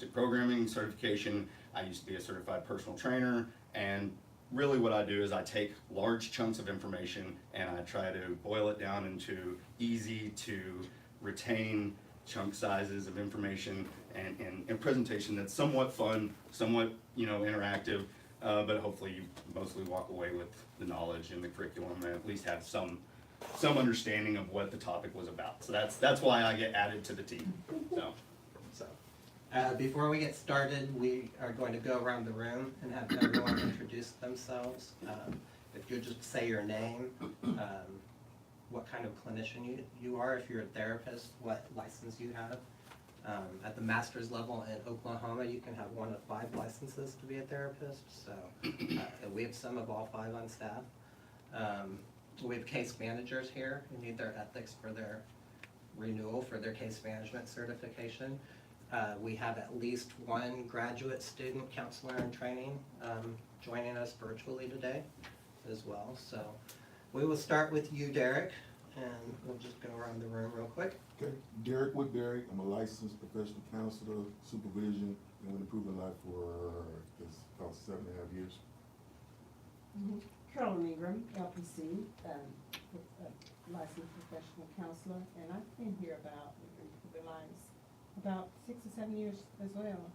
programming certification. I used to be a certified personal trainer, and really what I do is I take large chunks of information and I try to boil it down into easy to retain chunk sizes of information and presentation that's somewhat fun, somewhat interactive, but hopefully you mostly walk away with the knowledge and the curriculum and at least have some understanding of what the topic was about. So that's why I get added to the team. Before we get started, we are going to go around the room and have everyone introduce themselves. If you'll just say your name, what kind of clinician you are, if you're a therapist, what license you have. At the master's level in Oklahoma, you can have one of 5 licenses to be a therapist. So we have some of all 5 on staff. We have case managers here who need their ethics for their renewal for their case management certification. We have at least 1 graduate student counselor in training joining us virtually today as well. So we will start with you, Derek, and we'll just go around the room real quick. Okay, Derek Woodbury. I'm a licensed professional counselor, supervision, and improvement life for about 7.5 years. Carolyn Ingram, LPC, licensed professional counselor, and I've been here about 6 or 7 years as well.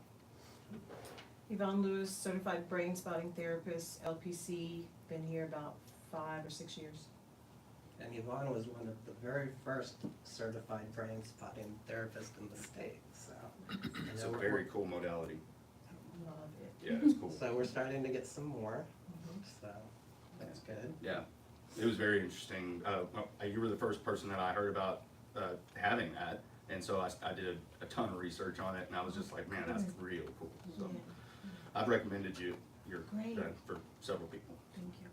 Yvonne Lewis, certified brain spotting therapist, LPC, been here about 5 or 6 years. And Yvonne was one of the very first certified brain spotting therapists in the state. So It's a very cool modality. Love it. Yeah, it's cool. So we're starting to get some more. So that's good. Yeah, it was very interesting. You were the first person that I heard about having that, and so I did a ton of research on it, and I was just like, man, that's real cool. So I've recommended your for several people. Thank you.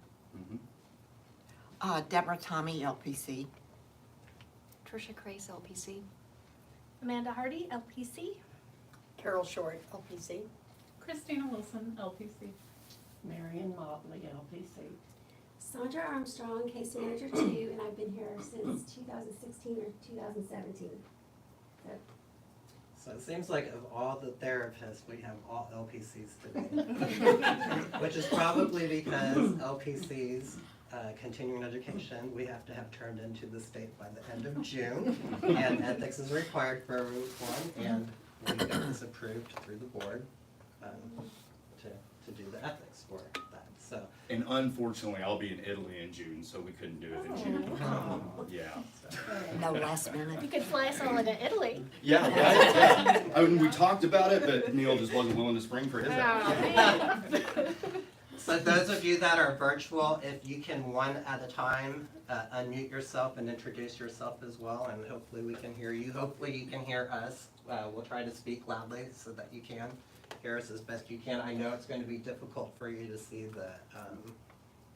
Deborah Tommy, LPC. Trisha Crace, LPC. Amanda Hardy, LPC. Carol Short, LPC. Christina Wilson, LPC. Marion Mobley, LPC. Sandra Armstrong, case manager 2, and I've been here since 2016 or 2017. So it seems like of all the therapists, we have all LPCs today. Which is probably because LPCs, continuing education, we have to have turned into the state by the end of June. And ethics is required for everyone, and we got this approved through the board to do the ethics for that. So. And unfortunately, I'll be in Italy in June, so we couldn't do it in June. Yeah. No last minute. You could fly us all into Italy. Yeah, right, yeah. I mean, we talked about it, but Kneale just wasn't willing to spring for his effort. So those of you that are virtual, if you can one at a time, unmute yourself and introduce yourself as well, and hopefully we can hear you. Hopefully you can hear us. We'll try to speak loudly so that you can hear us as best you can. I know it's going to be difficult for you to see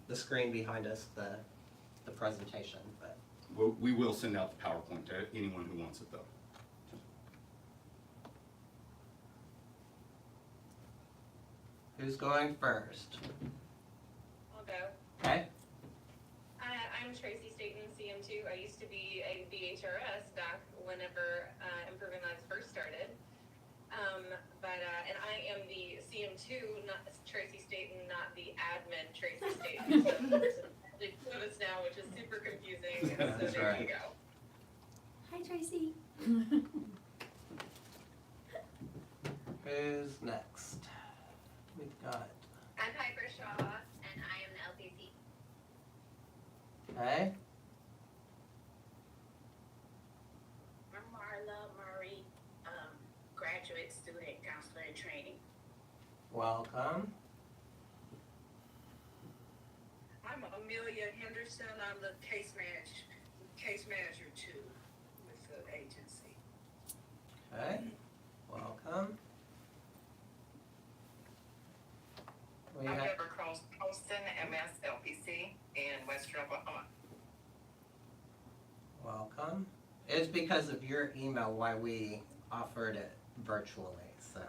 the screen behind us, the presentation, but. We will send out the PowerPoint to anyone who wants it, though. Who's going first? I'll go. Okay. I'm Tracy Staten, CM2. I used to be a BHRS back whenever Improving Lives first started. And I am the CM2, not Tracy Staten, not the admin Tracy Staten. So there's two of us now, which is super confusing. So That's there right. you go. Hi, Tracy. Who's next? We've got. I'm Piper Shaw, and I am the LPC. Okay. I'm Marla Murray, graduate student counselor in training. Welcome. I'm Amelia Henderson. I'm the case manager 2 with the agency. Okay. Welcome. We I'm have, Deborah Colston, MS LPC in Western Oklahoma. welcome. It's because of your email why we offered it virtually. So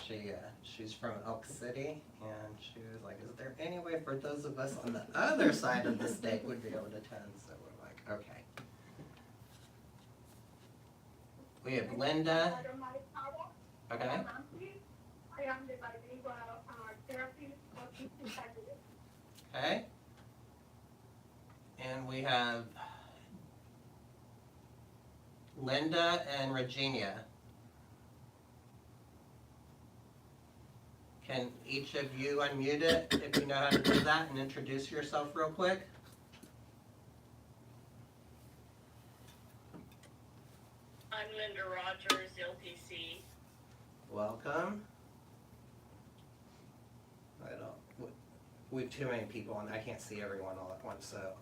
she's from Elk City, and she was like, is there any way for those of us on the other side of the state would be able to attend? So we're like, okay. We have Linda. Okay? I am the bilingual therapist of psychologist. Okay? And we have Linda and Regina. Can each of you unmute it if you know how to do that and introduce yourself real quick? I'm Linda Rogers, LPC. Welcome. I don't, we have too many people and I can't see everyone all at once, so.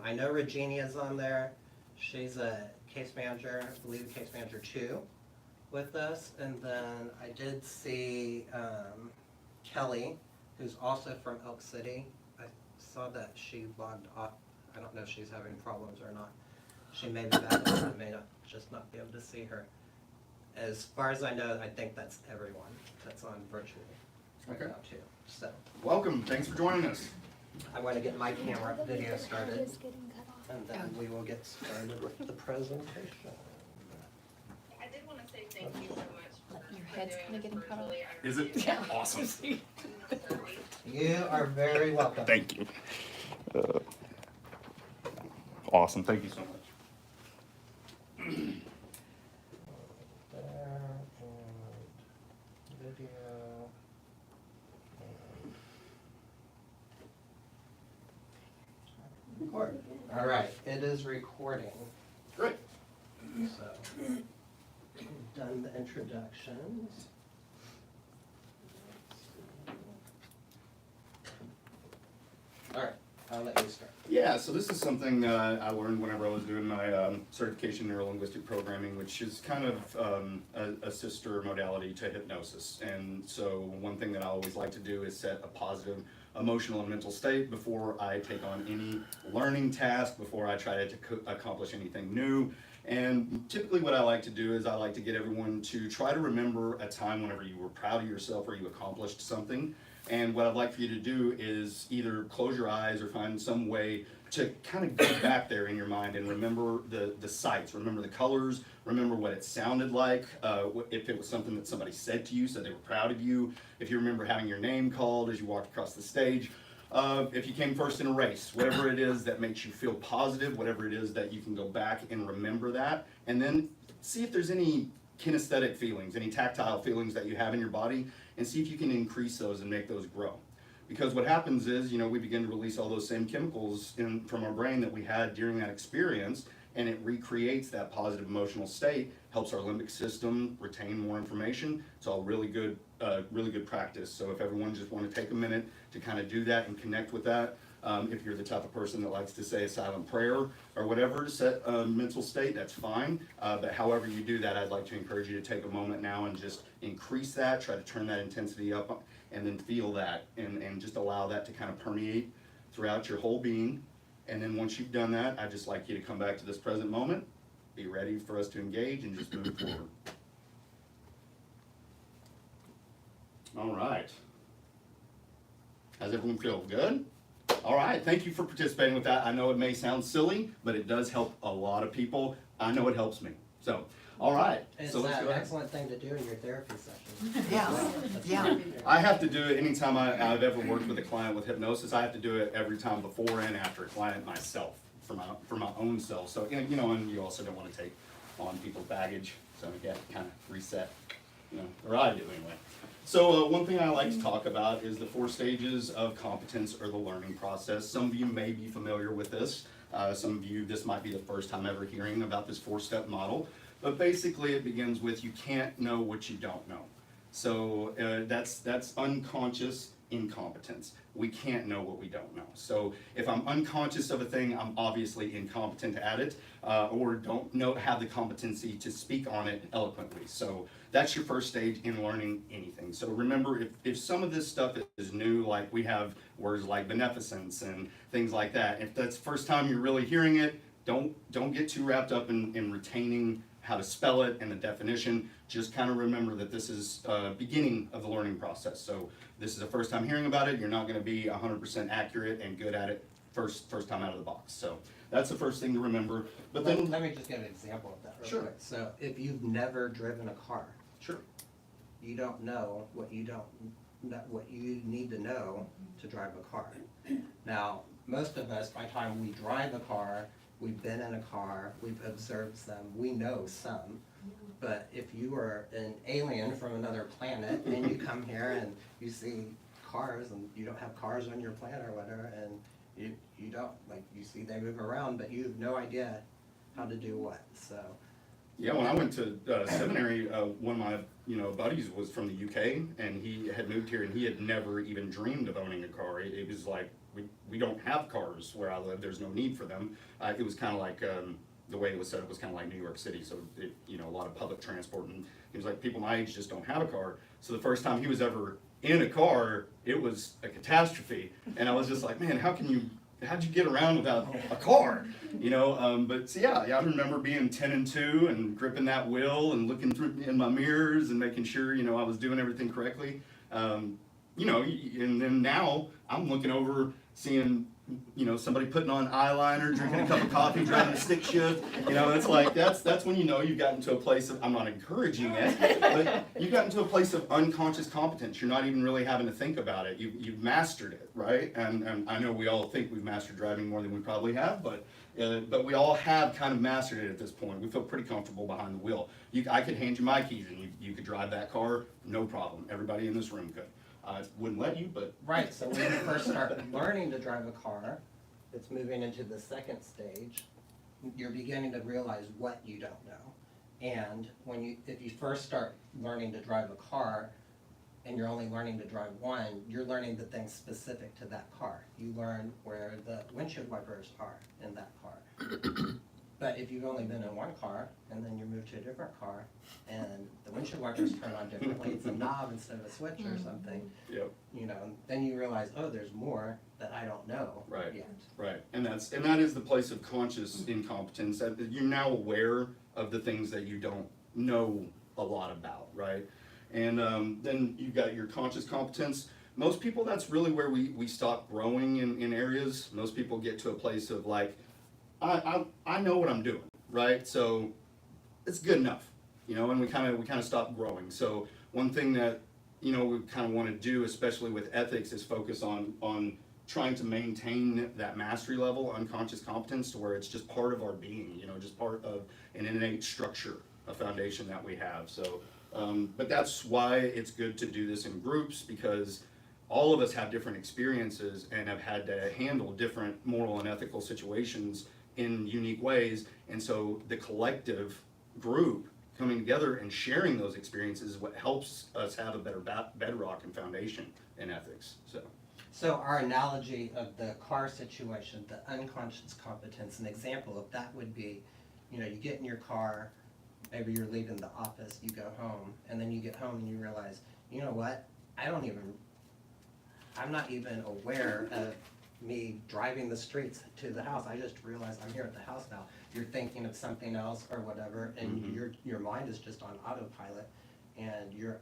I know Regina's on there. She's a case manager, I believe a case manager 2 with us. And then I did see Kelly, who's also from Elk City. I saw that she logged off. I don't know if she's having problems or not. She may be back, I may not, just not be able to see her. As far as I know, I think that's everyone that's on virtual right Okay. now too. So Welcome, thanks for joining us. I want to get my camera video started and then we will get started with the presentation. I did want to say thank you so much Your for head's doing kinda this getting cut off. virtually. I Is it? really Yeah. Awesome. appreciate it. You are very welcome. Thank you. Awesome, thank you so much. There, and video. and Record. All right, it is recording. Great. So, we've done the introductions. All right, I'll let you start. Yeah, so this is something I learned whenever I was doing my certification in neurolinguistic programming, which is kind of a sister modality to hypnosis. And so one thing that I always like to do is set a positive emotional and mental state before I take on any learning task, before I try to accomplish anything new. And typically what I like to do is I like to get everyone to try to remember a time whenever you were proud of yourself or you accomplished something. And what I'd like for you to do is either close your eyes or find some way to kind of get back there in your mind and remember the sights, remember the colors, remember what it sounded like, if it was something that somebody said to you, so they were proud of you, if you remember having your name called as you walked across the stage, if you came first in a race, whatever it is that makes you feel positive, whatever it is that you can go back and remember that, and then see if there's any kinesthetic feelings, any tactile feelings that you have in your body, and see if you can increase those and make those grow. Because what happens is, we begin to release all those same chemicals from our brain that we had during that experience, and it recreates that positive emotional state, helps our limbic system retain more information. It's all really good practice. So if everyone just want to take a minute to kind of do that and connect with that, if you're the type of person that likes to say a silent prayer or whatever to set a mental state, that's fine. But however you do that, I'd like to encourage you to take a moment now and just increase that, try to turn that intensity up, and then feel that, and just allow that to kind of permeate throughout your whole being. And then once you've done that, I'd just like you to come back to this present moment, be ready for us to engage, and just move forward. All right. How's everyone feel? Good? All right, thank you for participating with that. I know it may sound silly, but it does help a lot of people. I know it helps me. So, all right. It's So let's an go ahead. excellent thing to do in your therapy session. Yeah, yeah. I have to do it anytime I've ever worked with a client with hypnosis. I have to do it every time before and after a client myself, for my own self. So, and you also don't want to take on people's baggage. So you have to kind of reset, or I do anyway. So one thing I like to talk about is the 4 stages of competence or the learning process. Some of you may be familiar with this. Some of you, this might be the first time ever hearing about this 4-step model. But basically it begins with you can't know what you don't know. So that's unconscious incompetence. We can't know what we don't know. So if I'm unconscious of a thing, I'm obviously incompetent at it, or don't have the competency to speak on it eloquently. So that's your first stage in learning anything. So remember, if some of this stuff is new, like we have words like beneficence and things like that, if that's the first time you're really hearing it, don't get too wrapped up in retaining how to spell it and the definition. Just kind of remember that this is beginning of the learning process. So this is the first time hearing about it. You're not going to be 100% accurate and good at it first time out of the box. So that's the first thing to remember. But then Let me just give an example of that real Sure. quick. So if you've never driven a car, sure. you don't know what you need to know to drive a car. Now, most of us, by the time we drive a car, we've been in a car, we've observed some, we know some. But if you are an alien from another planet and you come here and you see cars and you don't have cars on your planet or whatever, and you don't, like, you see they move around, but you have no idea how to do what, so. Yeah, when I went to seminary, one of my buddies was from the UK, and he had moved here, and he had never even dreamed of owning a car. It was like, we don't have cars where I live. There's no need for them. It was kind of like the way it was set up was kind of like New York City, so a lot of public transport, and he was like, people my age just don't have a car. So the first time he was ever in a car, it was a catastrophe, and I was just like, man, how'd you get around without a car? But so yeah, I remember being 10 and 2 and gripping that wheel and looking through in my mirrors and making sure, I was doing everything correctly. And then now I'm looking over, seeing, somebody putting on eyeliner, drinking a cup of coffee, driving a stick shift. It's like, that's when you've gotten to a place of, I'm not encouraging it, but you've gotten to a place of unconscious competence. You're not even really having to think about it. You've mastered it, right? And I know we all think we've mastered driving more than we probably have, but we all have kind of mastered it at this point. We feel pretty comfortable behind the wheel. I could hand you my keys and you could drive that car, no problem. Everybody in this room could. I wouldn't let you, but. Right, so when you first start learning to drive a car, it's moving into the second stage, you're beginning to realize what you don't know. And if you first start learning to drive a car, and you're only learning to drive one, you're learning the things specific to that car. You learn where the windshield wipers are in that car. But if you've only been in one car, and then you move to a different car, and the windshield wipers turn on differently, it's a knob instead of a switch or something, Yep. Then you realize, oh, there's more that I don't know Right. yet. Right, and that is the place of conscious incompetence, that you're now aware of the things that you don't know a lot about, right? And then you've got your conscious competence. Most people, that's really where we stop growing in areas. Most people get to a place of like, I know what I'm doing, right? So it's good enough, and we kind of stop growing. So one thing that we kind of want to do, especially with ethics, is focus on trying to maintain that mastery level, unconscious competence, to where it's just part of our being, just part of an innate structure, a foundation that we have. So, but that's why it's good to do this in groups, because all of us have different experiences and have had to handle different moral and ethical situations in unique ways, and so the collective group coming together and sharing those experiences is what helps us have a better bedrock and foundation in ethics. So our analogy of the car situation, the unconscious competence, an example of that would be, you get in your car, maybe you're leaving the office, you go home, and then you get home and you realize, you know what, I'm not even aware of me driving the streets to the house. I just realized I'm here at the house now. You're thinking of something else or whatever, and your mind is just on autopilot, and you're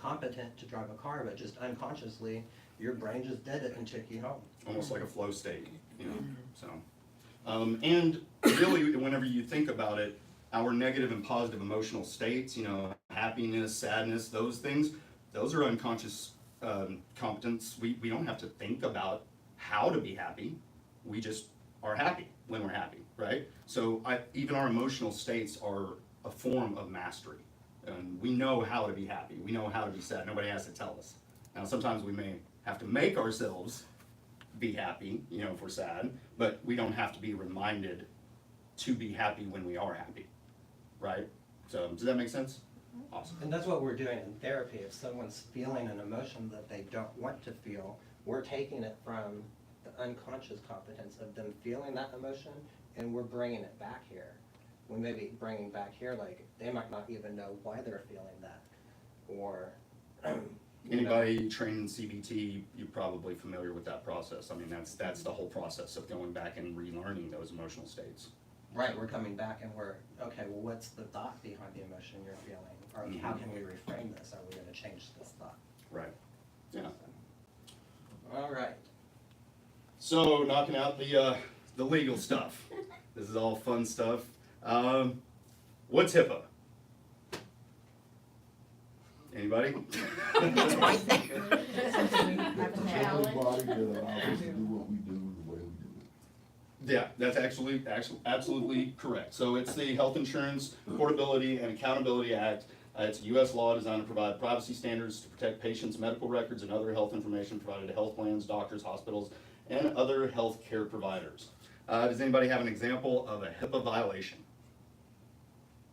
competent to drive a car, but just unconsciously, your brain just did it and took you home. Almost like a flow state, So, and really, whenever you think about it, our negative and positive emotional states, happiness, sadness, those things, those are unconscious competence. We don't have to think about how to be happy. We just are happy when we're happy, right? So even our emotional states are a form of mastery. And we know how to be happy. We know how to be sad. Nobody has to tell us. Now, sometimes we may have to make ourselves be happy, if we're sad, but we don't have to be reminded to be happy when we are happy, right? So does that make sense? Awesome. And that's what we're doing in therapy. If someone's feeling an emotion that they don't want to feel, we're taking it from the unconscious competence of them feeling that emotion, and we're bringing it back here. We may be bringing back here, like, they might not even know why they're feeling that, or Anybody trained in CBT, you're probably familiar with that process. I mean, that's the whole process of going back and relearning those emotional states. Right, we're coming back and we're, okay, well, what's the thought behind the emotion you're feeling? Or how can we reframe this? Are we gonna change this thought? Right. Yeah. All right. So knocking out the legal stuff. This is all fun stuff. What's HIPAA? Anybody? It's right there. Have a challenge. Everybody that allows us to do what we do the way we do it. Yeah, that's absolutely correct. So it's the Health Insurance Portability and Accountability Act. It's a U.S. law designed to provide privacy standards to protect patients' medical records and other health information provided to health plans, doctors, hospitals, and other health care providers. Does anybody have an example of a HIPAA violation?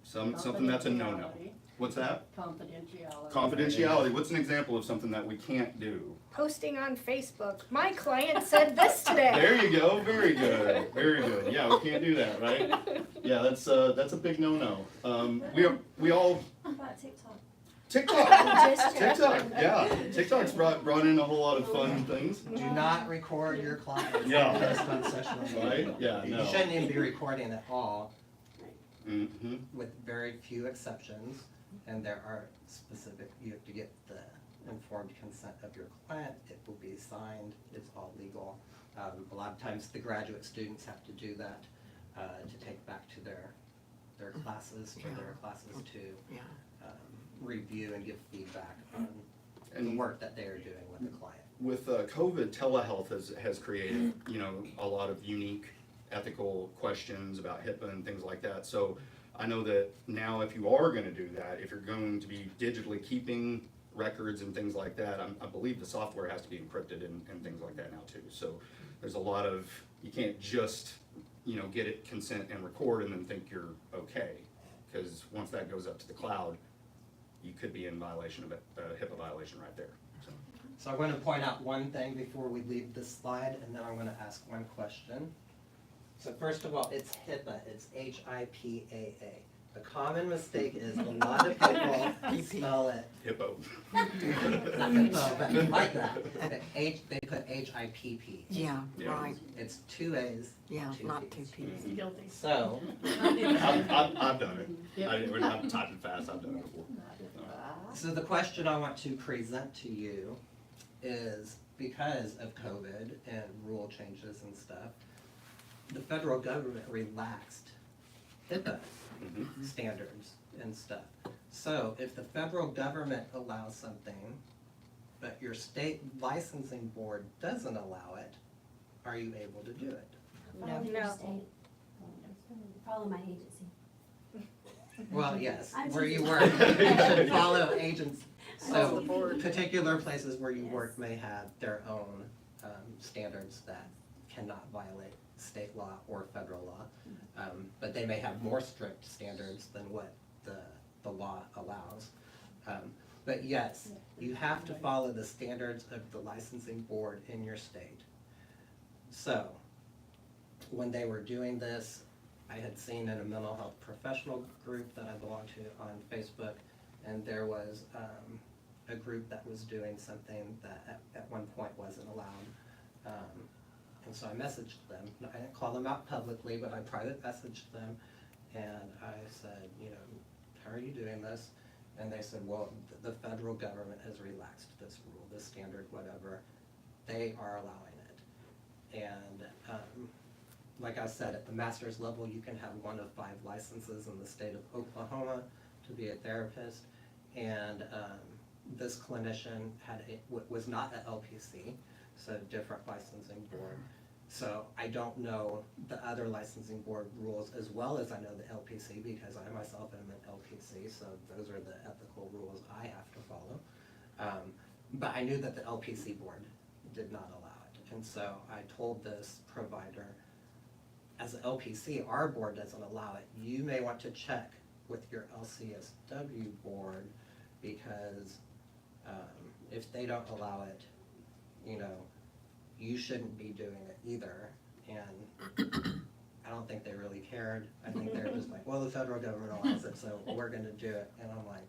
Something that's a no-no. Confidentiality. What's that? Confidentiality. Confidentiality. What's an example of something that we can't do? Posting on Facebook. My client said this today. There you go. Very good. Very good. Yeah, we can't do that, right? Yeah, that's a big no-no. We all How about TikTok? TikTok. Just TikTok. Yeah, TikTok's brought in a whole lot of fun things. Do not record your clients. Yeah. Post on social media. Right? Yeah. You No. shouldn't even be recording at all, Mm-hmm. with very few exceptions. And there are specific, you have to get the informed consent of your client. It will be signed. It's all legal. A lot of times the graduate students have to do that to take back to their classes, for their classes to Yeah. review and give feedback on the And work that they are doing with the client. with COVID, telehealth has created, a lot of unique ethical questions about HIPAA and things like that. So I know that now if you are going to do that, if you're going to be digitally keeping records and things like that, I believe the software has to be encrypted and things like that now too. So there's a lot of, you can't just, get it, consent and record and then think you're okay. Because once that goes up to the cloud, you could be in violation of a HIPAA violation right there. So I'm going to point out one thing before we leave this slide, and then I'm going to ask one question. So first of all, it's HIPAA, it's H-I-P-A-A. The common mistake is a lot of people spell it, Hippo. not HIPAA, but like that. They put H-I-P-P. Yeah, Yeah. right. It's two A's, Yeah, two not P's. two P's. Guilty. So, I've done it. I didn't have to type it fast. I've done it before. so the question I want to present to you is, because of COVID and rule changes and stuff, the federal government relaxed HIPAA Mhm. standards and stuff. So if the federal government allows something, but your state licensing board doesn't allow it, are you able to do it? Follow your No. state. Follow my agency. Well, yes, I'm where you teaching. work, you should follow agents. Follow So the board. particular places where you Yes. work may have their own standards that cannot violate state law or federal law. But they may have more strict standards than what the law allows. But yes, you have to follow the standards of the licensing board in your state. So, when they were doing this, I had seen in a mental health professional group that I belong to on Facebook, and there was a group that was doing something that at one point wasn't allowed. And so I messaged them. I didn't call them out publicly, but I private messaged them, and I said, how are you doing this? And they said, well, the federal government has relaxed this rule, this standard, whatever. They are allowing it. And like I said, at the master's level, you can have one of 5 licenses in the state of Oklahoma to be a therapist. And this clinician was not an LPC, so different licensing board. So I don't know the other licensing board rules as well as I know the LPC, because I myself am an LPC, so those are the ethical rules I have to follow. But I knew that the LPC board did not allow it. And so I told this provider, as an LPC, our board doesn't allow it. You may want to check with your LCSW board, because if they don't allow it, you shouldn't be doing it either. And I don't think they really cared. I think they're just like, well, the federal government allows it, so we're gonna do it. And I'm like,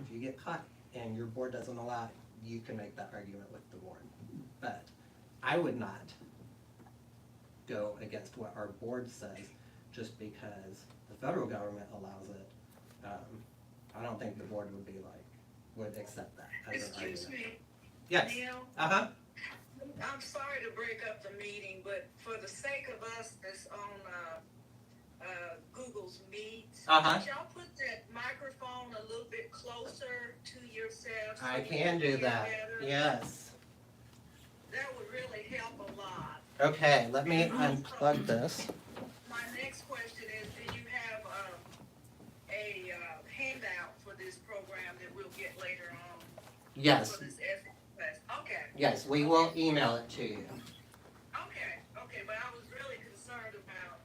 if you get caught and your board doesn't allow it, you can make that argument with the board. But I would not go against what our board says just because the federal government allows it. I don't think the board would accept that as an Excuse argument. me, Yes, Kneale, uh-huh. I'm sorry to break up the meeting, but for the sake of us that's on Google's Meet. Uh-huh. Could y'all put that microphone a little bit closer to yourself? So I we can do hear that, better? yes. That would really help a lot. Okay, let me unplug this. My next question is, do you have a handout for this program that we'll get later on? Yes, For this ethics class? Okay. yes, we will email it to you. Okay, but I was really concerned about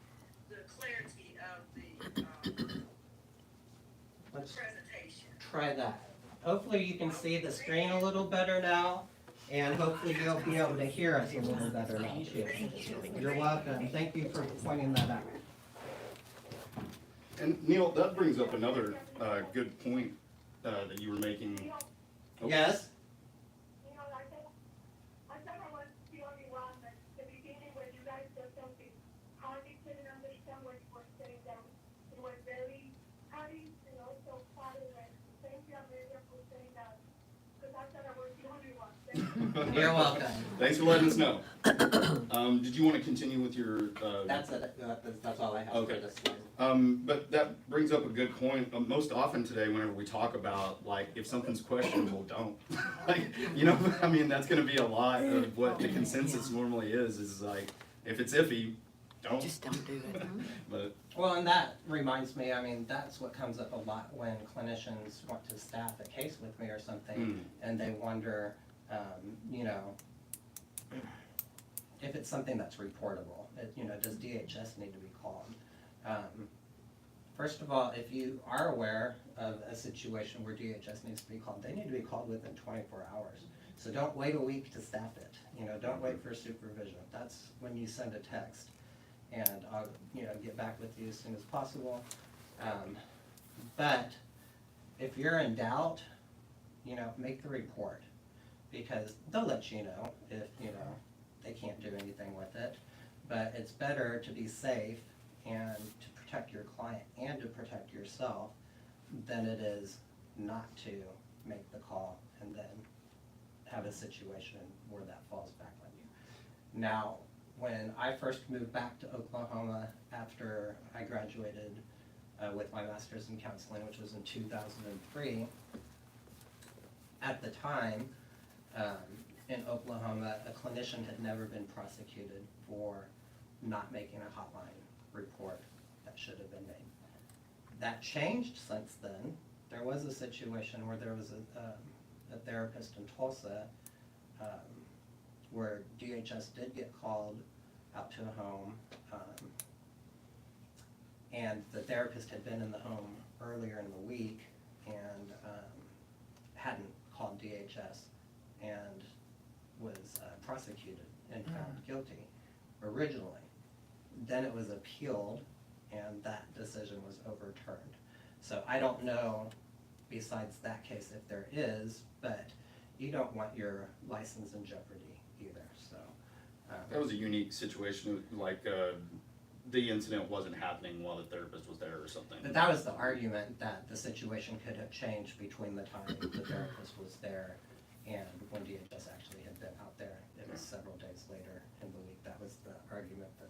the clarity of the Let's presentation. try that. Hopefully you can see the screen a little better now, and hopefully you'll be able to hear us a little better now too. You're welcome, thank you for pointing that out. And Kneale, that brings up another good point that you were making. Oh. Yes? You know, I thought I was the only one at the beginning when you guys said something, hardly couldn't understand what you were saying down. It was very hardly, you know, so funny and thank you, Amelia, for saying that. Because I thought I was the only one. You're welcome. Thanks for letting us know. Did you want to continue with your? That's it, that's all I have for Okay. this one. But that brings up a good point. Most often today, whenever we talk about, like, if something's questionable, don't. Like, you know, I mean, that's gonna be a lot of what the consensus normally is like, if it's iffy, don't. Just don't do it. But, Well, and that reminds me, I mean, that's what comes up a lot when clinicians want to staff a case with me or something, and they wonder, you know, if it's something that's reportable, you know, does DHS need to be called? First of all, if you are aware of a situation where DHS needs to be called, they need to be called within 24 hours. So don't wait a week to staff it, you know, don't wait for supervision. That's when you send a text, and I'll, you know, get back with you as soon as possible. But if you're in doubt, you know, make the report, because they'll let you know if, you know, they can't do anything with it. But it's better to be safe and to protect your client and to protect yourself than it is not to make the call and then have a situation where that falls back on you. Now, when I first moved back to Oklahoma after I graduated with my master's in counseling, which was in 2003, at the time, in Oklahoma, a clinician had never been prosecuted for not making a hotline report that should have been made. That changed since then. There was a situation where there was a therapist in Tulsa where DHS did get called out to a home, and the therapist had been in the home earlier in the week and hadn't called DHS and was prosecuted and found guilty originally. Then it was appealed and that decision was overturned. So I don't know, besides that case, if there is, but you don't want your license in jeopardy either, so. that was a unique situation, like, the incident wasn't happening while the therapist was there or something. But that was the argument, that the situation could have changed between the time the therapist was there and when DHS actually had been out there. It was several days later in the week. That was the argument that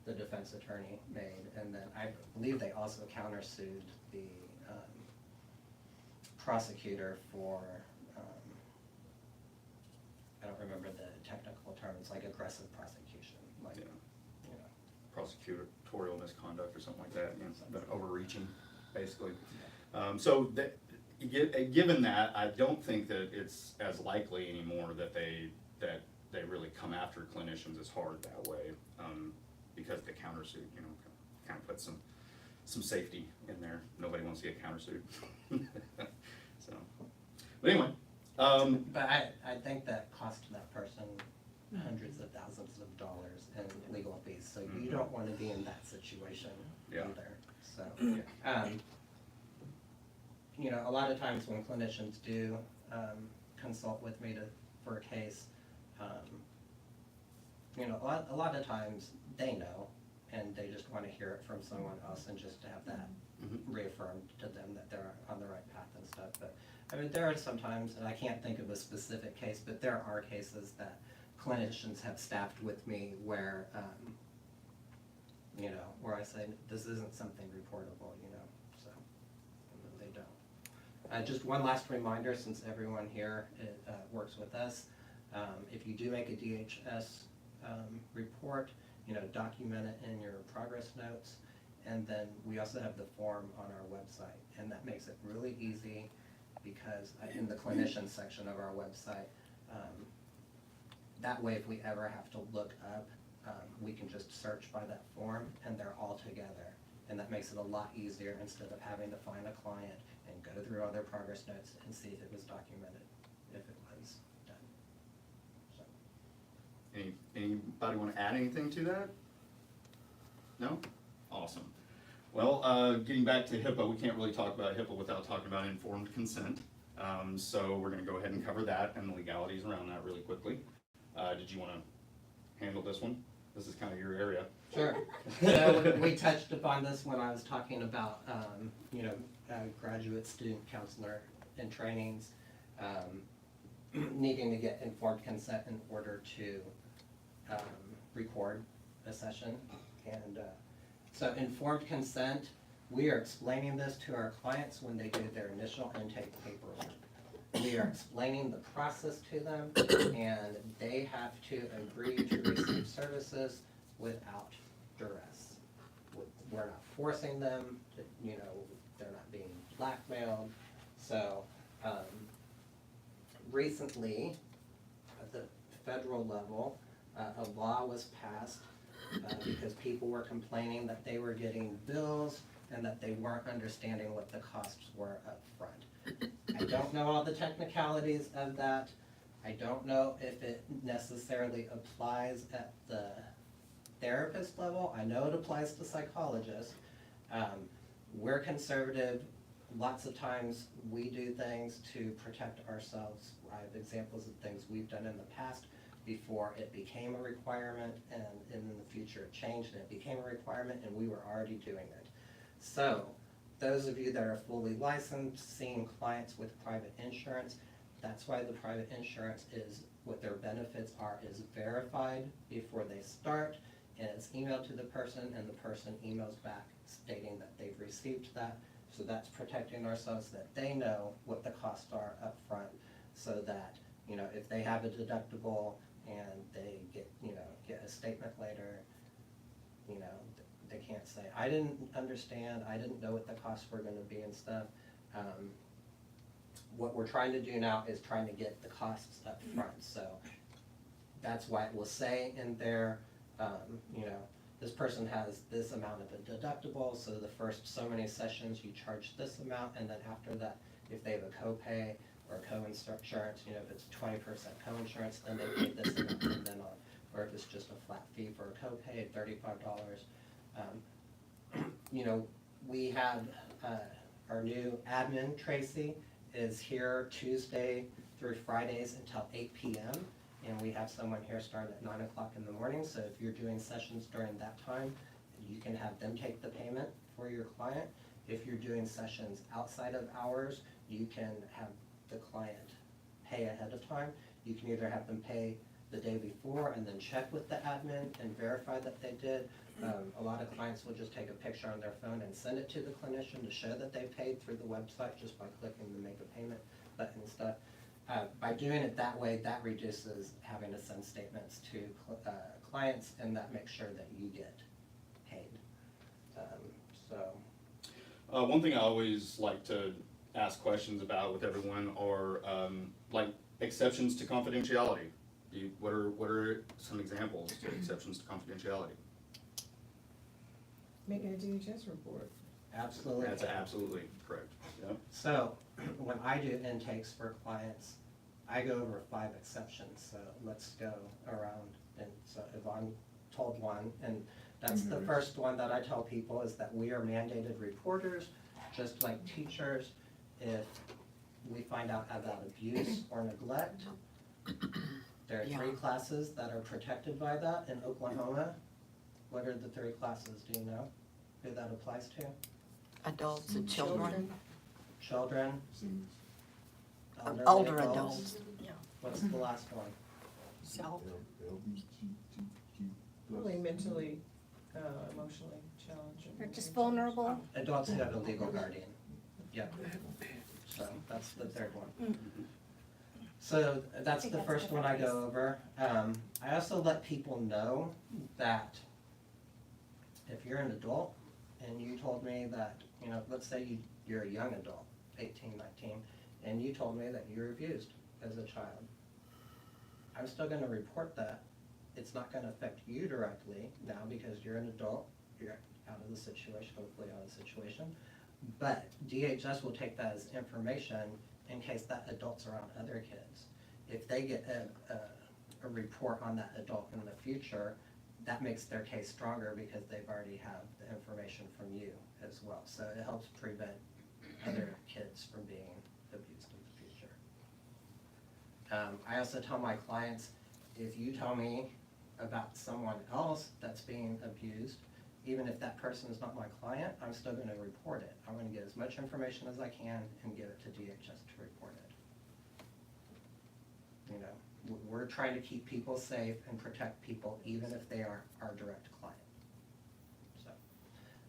the defense attorney made. And then I believe they also countersued the prosecutor for, I don't remember the technical terms, like aggressive prosecution, like, Yeah. you know. Prosecutorial misconduct or something like that, you know, but overreaching, basically. So that, given that, I don't think that it's as likely anymore that they really come after clinicians as hard that way, because the countersuit, you know, kind of puts some safety in there. Nobody wants to get countersued. So, but anyway. But I think that cost that person hundreds of thousands of dollars in legal fees, so you don't want to be in that situation either, so. You know, a lot of times when clinicians do consult with me for a case, you know, a lot of times they know, and they just want to hear it from someone else and just to have that reaffirmed to them that they're on the right path and stuff. But I mean, there are some times, and I can't think of a specific case, but there are cases that clinicians have staffed with me where you know, where I say, this isn't something reportable, you know, so, and then they don't. Just one last reminder, since everyone here works with us, if you do make a DHS report, you know, document it in your progress notes, and then we also have the form on our website, and that makes it really easy because in the clinician section of our website, that way if we ever have to look up, we can just search by that form and they're all together. And that makes it a lot easier instead of having to find a client and go through all their progress notes and see if it was documented, if it was done. So. Anybody want to add anything to that? No? Awesome. Well, getting back to HIPAA, we can't really talk about HIPAA without talking about informed consent. So we're going to go ahead and cover that and the legalities around that really quickly. Did you want to handle this one? This is kind of your area. Sure. So we touched upon this when I was talking about, you know, graduate student counselor in trainings, needing to get informed consent in order to record a session. And so informed consent, we are explaining this to our clients when they do their initial intake paperwork. We are explaining the process to them, and they have to agree to receive services without duress. We're not forcing them, to, you know, they're not being blackmailed. So recently, at the federal level, a law was passed because people were complaining that they were getting bills and that they weren't understanding what the costs were up front. I don't know all the technicalities of that. I don't know if it necessarily applies at the therapist level. I know it applies to psychologists. We're conservative. Lots of times we do things to protect ourselves. I have examples of things we've done in the past before it became a requirement, and in the future it changed and it became a requirement, and we were already doing it. So those of you that are fully licensed, seeing clients with private insurance, that's why the private insurance is, what their benefits are, is verified before they start, and it's emailed to the person, and the person emails back stating that they've received that. So that's protecting ourselves, that they know what the costs are up front, so that, you know, if they have a deductible and they get, you know, get a statement later, you know, they can't say, I didn't understand, I didn't know what the costs were gonna be and stuff. What we're trying to do now is trying to get the costs up front. So that's why it will say in there, you know, this person has this amount of a deductible, so the first so many sessions you charge this amount, and then after that, if they have a copay or co-insurance, you know, if it's 20% co-insurance, then they pay this amount from then on. Or if it's just a flat fee for a copay, $35. You know, we have our new admin, Tracy, is here Tuesday through Fridays until 8 p.m. And we have someone here start at 9 o'clock in the morning. So if you're doing sessions during that time, you can have them take the payment for your client. If you're doing sessions outside of hours, you can have the client pay ahead of time. You can either have them pay the day before and then check with the admin and verify that they did. A lot of clients will just take a picture on their phone and send it to the clinician to show that they paid through the website just by clicking the make a payment button and stuff. By doing it that way, that reduces having to send statements to clients, and that makes sure that you get paid. One thing I always like to ask questions about with everyone are like exceptions to confidentiality. What are some examples to exceptions to confidentiality? Making a DHS report. Absolutely. That's absolutely correct. Yep. So when I do intakes for clients, I go over 5 exceptions. So let's go around. And so Yvonne told one, and that's the first one that I tell people, is that we are mandated reporters, just like teachers. If we find out about abuse or neglect, there are 3 classes that are protected by that in Oklahoma. What are the 3 classes? Do you know who that applies to? Adults and children. Children. Seniors. Older adults. What's the last one? Self. LGBTQ+. Probably mentally emotionally challenged. They're just vulnerable. Adults who have a legal guardian. Yep. So that's the third one. So that's the first one I go over. I also let people know that if you're an adult and you told me that, you know, let's say you're a young adult, 18, 19, and you told me that you were abused as a child, I'm still gonna report that. It's not gonna affect you directly now because you're an adult, you're out of the situation, hopefully out of the situation. But DHS will take that as information in case that adult's around other kids. If they get a report on that adult in the future, that makes their case stronger because they've already have the information from you as well. So it helps prevent other kids from being abused in the future. I also tell my clients, if you tell me about someone else that's being abused, even if that person is not my client, I'm still going to report it. I'm going to get as much information as I can and give it to DHS to report it. You know, we're trying to keep people safe and protect people even if they aren't our direct client. So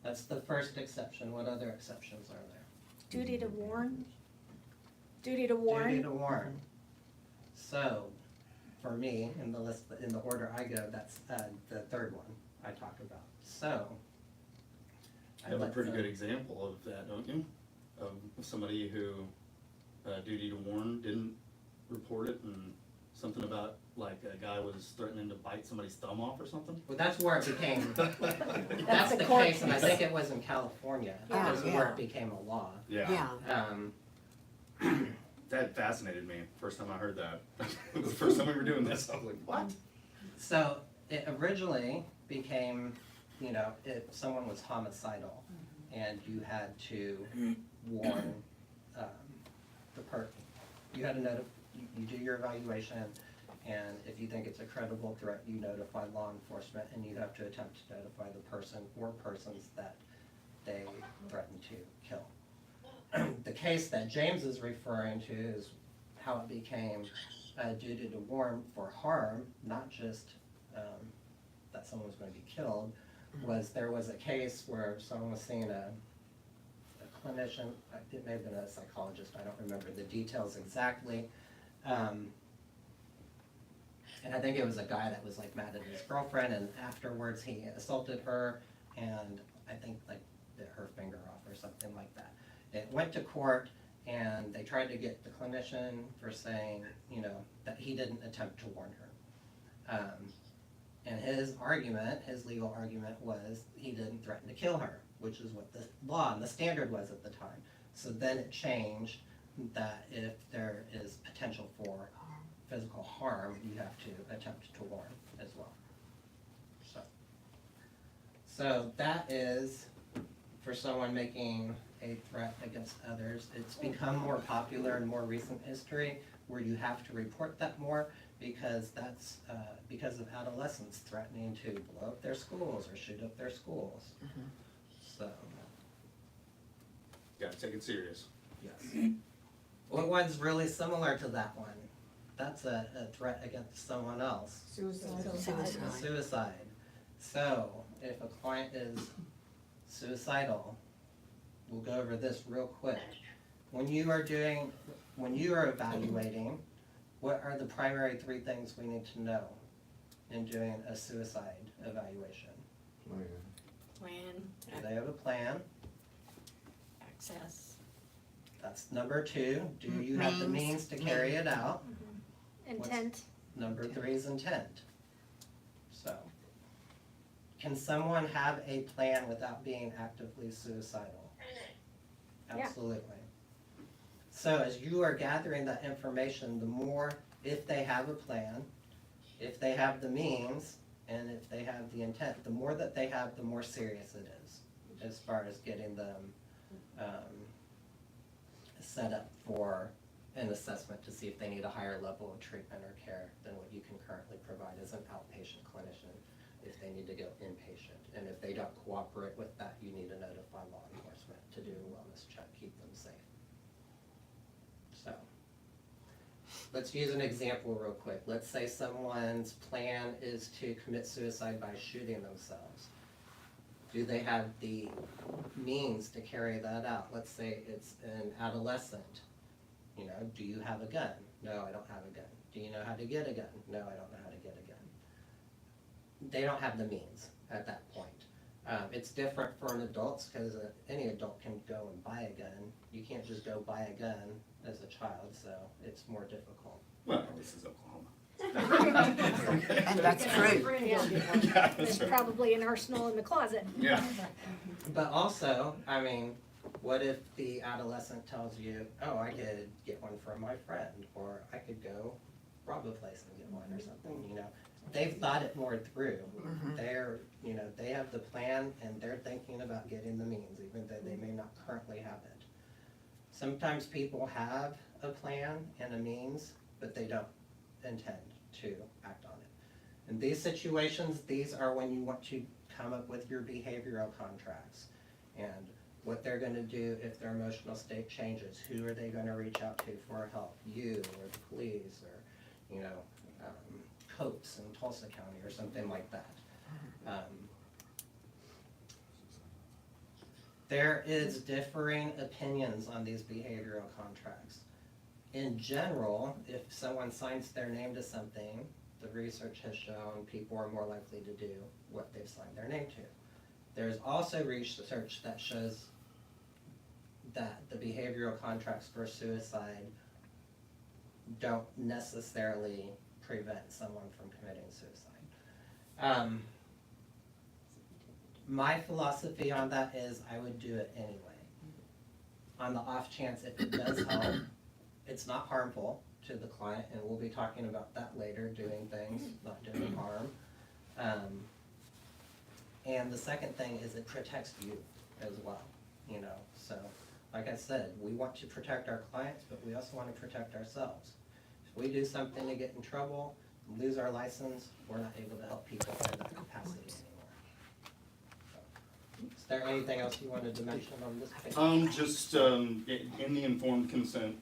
that's the first exception. What other exceptions are there? Duty to warn. Duty to warn. Duty to warn. So, for me, in the list, in the order I go, that's the third one I talk about. So, You have a pretty good example of that, don't you? Of somebody who, duty to warn, didn't report it, and something about, like, a guy was threatening to bite somebody's thumb off or something? Well, that's where it became, that's a the court case, and I case. think it was in California. Yeah. That's where it became a law. Yeah. That fascinated me, first time I heard that. It was the first time we were doing this, I was like, what? So, it originally became, you know, if someone was homicidal and you had to warn you had to you do your evaluation, and if you think it's a credible threat, you notify law enforcement, and you have to attempt to notify the person or persons that they threaten to kill. The case that James is referring to is how it became a duty to warn for harm, not just that someone was going to be killed. Was there was a case where someone was seeing a clinician, it may have been a psychologist, I don't remember the details exactly. And I think it was a guy that was like mad at his girlfriend, and afterwards he assaulted her, and I think like bit her finger off or something like that. It went to court, and they tried to get the clinician for saying, you know, that he didn't attempt to warn her. And his argument, his legal argument was he didn't threaten to kill her, which is what the law and the standard was at the time. So then it changed that if there is potential for physical harm, you have to attempt to warn as well. So that is for someone making a threat against others. It's become more popular in more recent history where you have to report that more because that's because of adolescents threatening to blow up their schools or shoot up their schools. So, Gotta take it serious. yes. What one's really similar to that one? That's a threat against someone else. Suicide. Suicide. So, if a client is suicidal, we'll go over this real quick. When you are evaluating, what are the primary three things we need to know in doing a suicide evaluation? Plan, Do they have a plan? access. That's number 2. Do you have the means to carry it out? Intent. Number 3 is intent. So, can someone have a plan without being actively suicidal? Yeah. Absolutely. So as you are gathering that information, the more, if they have a plan, if they have the means, and if they have the intent, the more that they have, the more serious it is as far as getting them set up for an assessment to see if they need a higher level of treatment or care than what you can currently provide as an outpatient clinician, if they need to go inpatient. And if they don't cooperate with that, you need to notify law enforcement to do a wellness check, keep them safe. So, let's use an example real quick. Let's say someone's plan is to commit suicide by shooting themselves. Do they have the means to carry that out? Let's say it's an adolescent. You know, do you have a gun? No, I don't have a gun. Do you know how to get a gun? No, I don't know how to get a gun. They don't have the means at that point. It's different for an adult because any adult can go and buy a gun. You can't just go buy a gun as a child, so it's more difficult. Well, this is Oklahoma. And that's true. Yeah. Yeah, There's that's right. probably an arsenal in the closet. Yeah. But also, I mean, what if the adolescent tells you, oh, I could get one from my friend, or I could go rob a place and get one or something, you know? They've thought it more through. They're, you know, they have the plan and they're thinking about getting the means, even though they may not currently have it. Sometimes people have a plan and a means, but they don't intend to act on it. In these situations, these are when you want to come up with your behavioral contracts and what they're gonna do if their emotional state changes. Who are they gonna reach out to for help? You or the police or, you know, Coates in Tulsa County or something like that. There is differing opinions on these behavioral contracts. In general, if someone signs their name to something, the research has shown people are more likely to do what they've signed their name to. There's also research that shows that the behavioral contracts for suicide don't necessarily prevent someone from committing suicide. My philosophy on that is I would do it anyway. On the off chance if it does help, it's not harmful to the client, and we'll be talking about that later, doing things, not doing harm. And the second thing is it protects you as well, you know. So, like I said, we want to protect our clients, but we also want to protect ourselves. If we do something to get in trouble, lose our license, we're not able to help people in that capacity anymore. So, is there anything else you wanted to mention on this page? Just in the informed consent,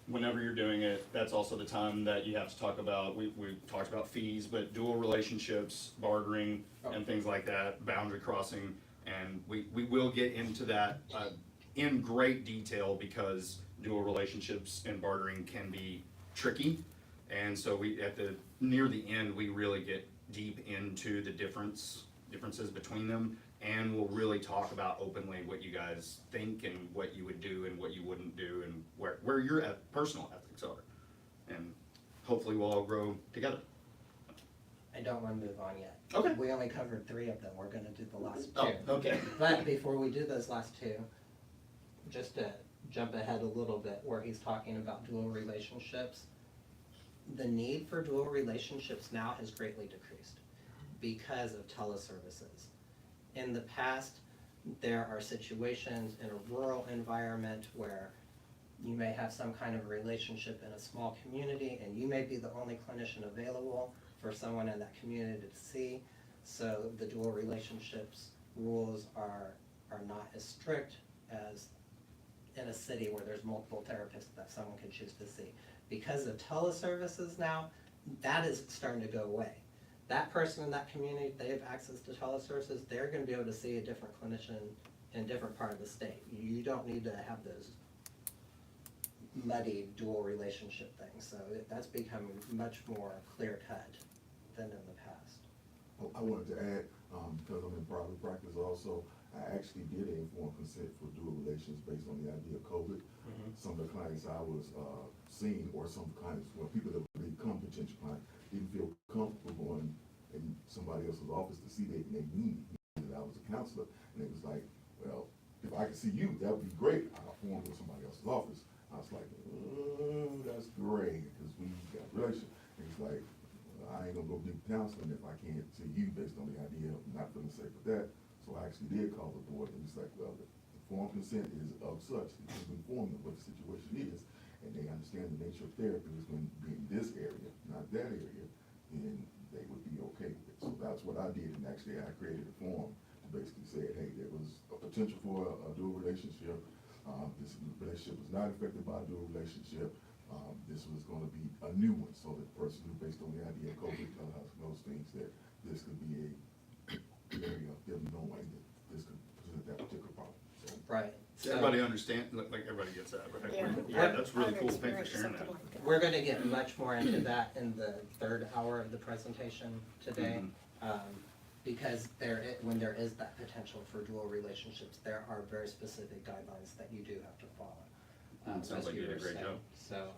whenever you're doing it, that's also the time that you have to talk about, we talked about fees, but dual relationships, bartering, and things like that, boundary crossing, and we will get into that in great detail because dual relationships and bartering can be tricky. And so near the end, we really get deep into the differences between them, and we'll really talk about openly what you guys think and what you would do and what you wouldn't do and where your personal ethics are. And hopefully we'll all grow together. I don't want to move on yet. Okay. We only covered 3 of them. We're going to do the last 2. Oh, okay. But before we do those last 2, just to jump ahead a little bit, where he's talking about dual relationships, the need for dual relationships now has greatly decreased because of teleservices. In the past, there are situations in a rural environment where you may have some kind of relationship in a small community and you may be the only clinician available for someone in that community to see. So the dual relationships rules are not as strict as in a city where there's multiple therapists that someone can choose to see. Because of teleservices now, that is starting to go away. That person in that community, they have access to teleservices, they're going to be able to see a different clinician in a different part of the state. You don't need to have those muddy dual relationship things. So that's becoming much more clear cut than in the past. I wanted to add, because I'm in private practice also, I actually did an informed consent for dual relations based on the idea of COVID. Some of the clients I was seeing, or some clients, well, people that would become potential clients, didn't feel comfortable going in somebody else's office to see that, and they knew that I was a counselor. And it was like, well, if I could see you, that would be great. I want to go to somebody else's office. I was like, that's great, because we got a relationship. And he's like, well, I ain't gonna go do counseling if I can't see you based on the idea of not feeling safe with that. So I actually did call the board, and he's like, well, the informed consent is of such, that you've informed them what the situation is, and they understand the nature of therapy is going to be in this area, not that area, then they would be okay with it. So that's what I did, and actually I created a form to basically say, hey, there was a potential for a dual relationship. This relationship was not affected by a dual relationship. This was going to be a new one, so that the person who, based on the idea of COVID, those things, that this could be a them knowing that this could present that particular problem, so. Right. So Everybody understand, like everybody gets that, right? Yeah. Yeah, that's really I've cool, thanks for experienced sharing that. something like that. we're gonna get much more into that in the third hour of the presentation today. Because when there is that potential for dual relationships, there are very specific guidelines that you do have to follow. Sounds as like you did a were great saying. job. So,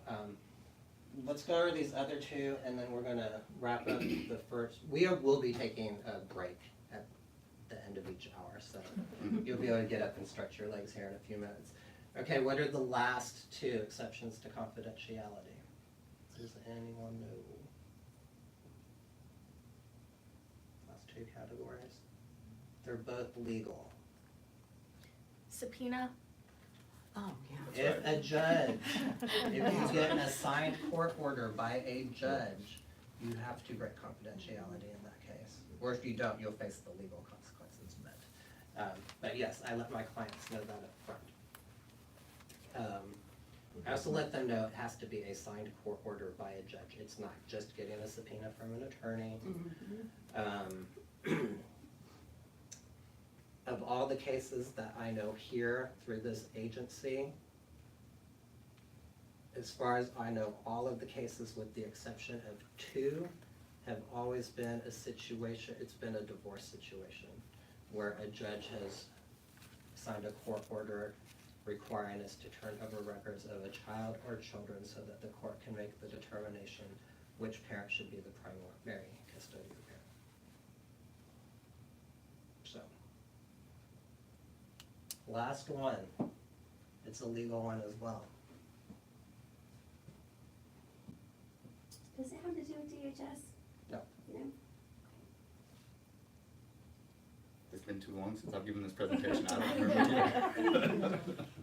let's go over these other two, and then we're gonna wrap up the first. We will be taking a break at the end of each hour, so you'll be able to get up and stretch your legs here in a few minutes. Okay, what are the last two exceptions to confidentiality? Does anyone know? Last two categories. They're both legal. Subpoena. Oh, yeah. If a judge, if you get an assigned court order by a judge, you have to break confidentiality in that case. Or if you don't, you'll face the legal consequences. But yes, I let my clients know that up front. I also let them know it has to be a signed court order by a judge. It's not just getting a subpoena from an attorney. Of all the cases that I know here through this agency, as far as I know, all of the cases with the exception of two have always been a situation, it's been a divorce situation, where a judge has signed a court order requiring us to turn over records of a child or children so that the court can make the determination which parent should be the primary custodial parent. So, last one, it's a legal one as well. Does it have to do with DHS? No. No? It's been too long since I've given this presentation, I don't remember.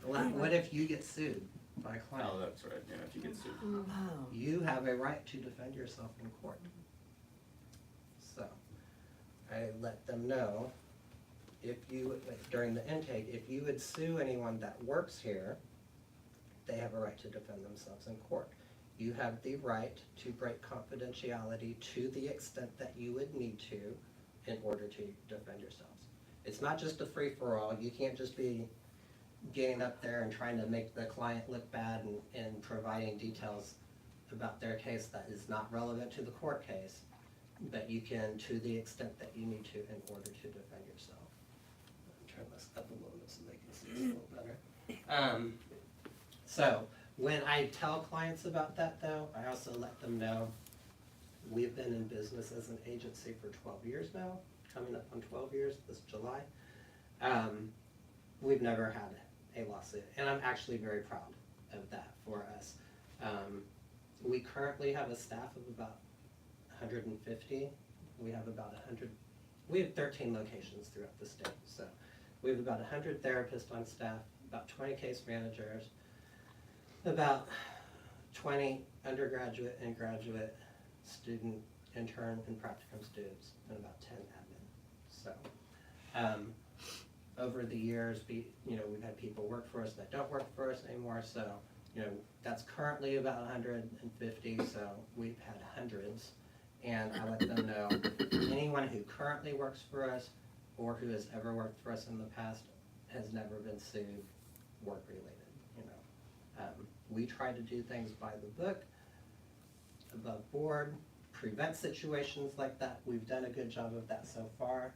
What if you get sued by a client? Oh, that's right, yeah, if you get sued. Oh, You have a right to defend yourself in court. So, I let them know, if you, during the intake, if you would sue anyone that works here, they have a right to defend themselves in court. You have the right to break confidentiality to the extent that you would need to in order to defend yourselves. It's not just a free-for-all. You can't just be getting up there and trying to make the client look bad and providing details about their case that is not relevant to the court case, but you can to the extent that you need to in order to defend yourself. Turn this up a little bit so they can see this a little better. So when I tell clients about that though, I also let them know we've been in business as an agency for 12 years now, coming up on 12 years this July. We've never had a lawsuit, and I'm actually very proud of that for us. We currently have a staff of about 150. We have about 100, we have 13 locations throughout the state, so we have about 100 therapists on staff, about 20 case managers, about 20 undergraduate and graduate student, intern, and practicum students, and about 10 admin. So, over the years, we've had people work for us that don't work for us anymore, so, that's currently about 150, so we've had hundreds. And I let them know, anyone who currently works for us or who has ever worked for us in the past has never been sued work-related, we try to do things by the book, above board, prevent situations like that. We've done a good job of that so far.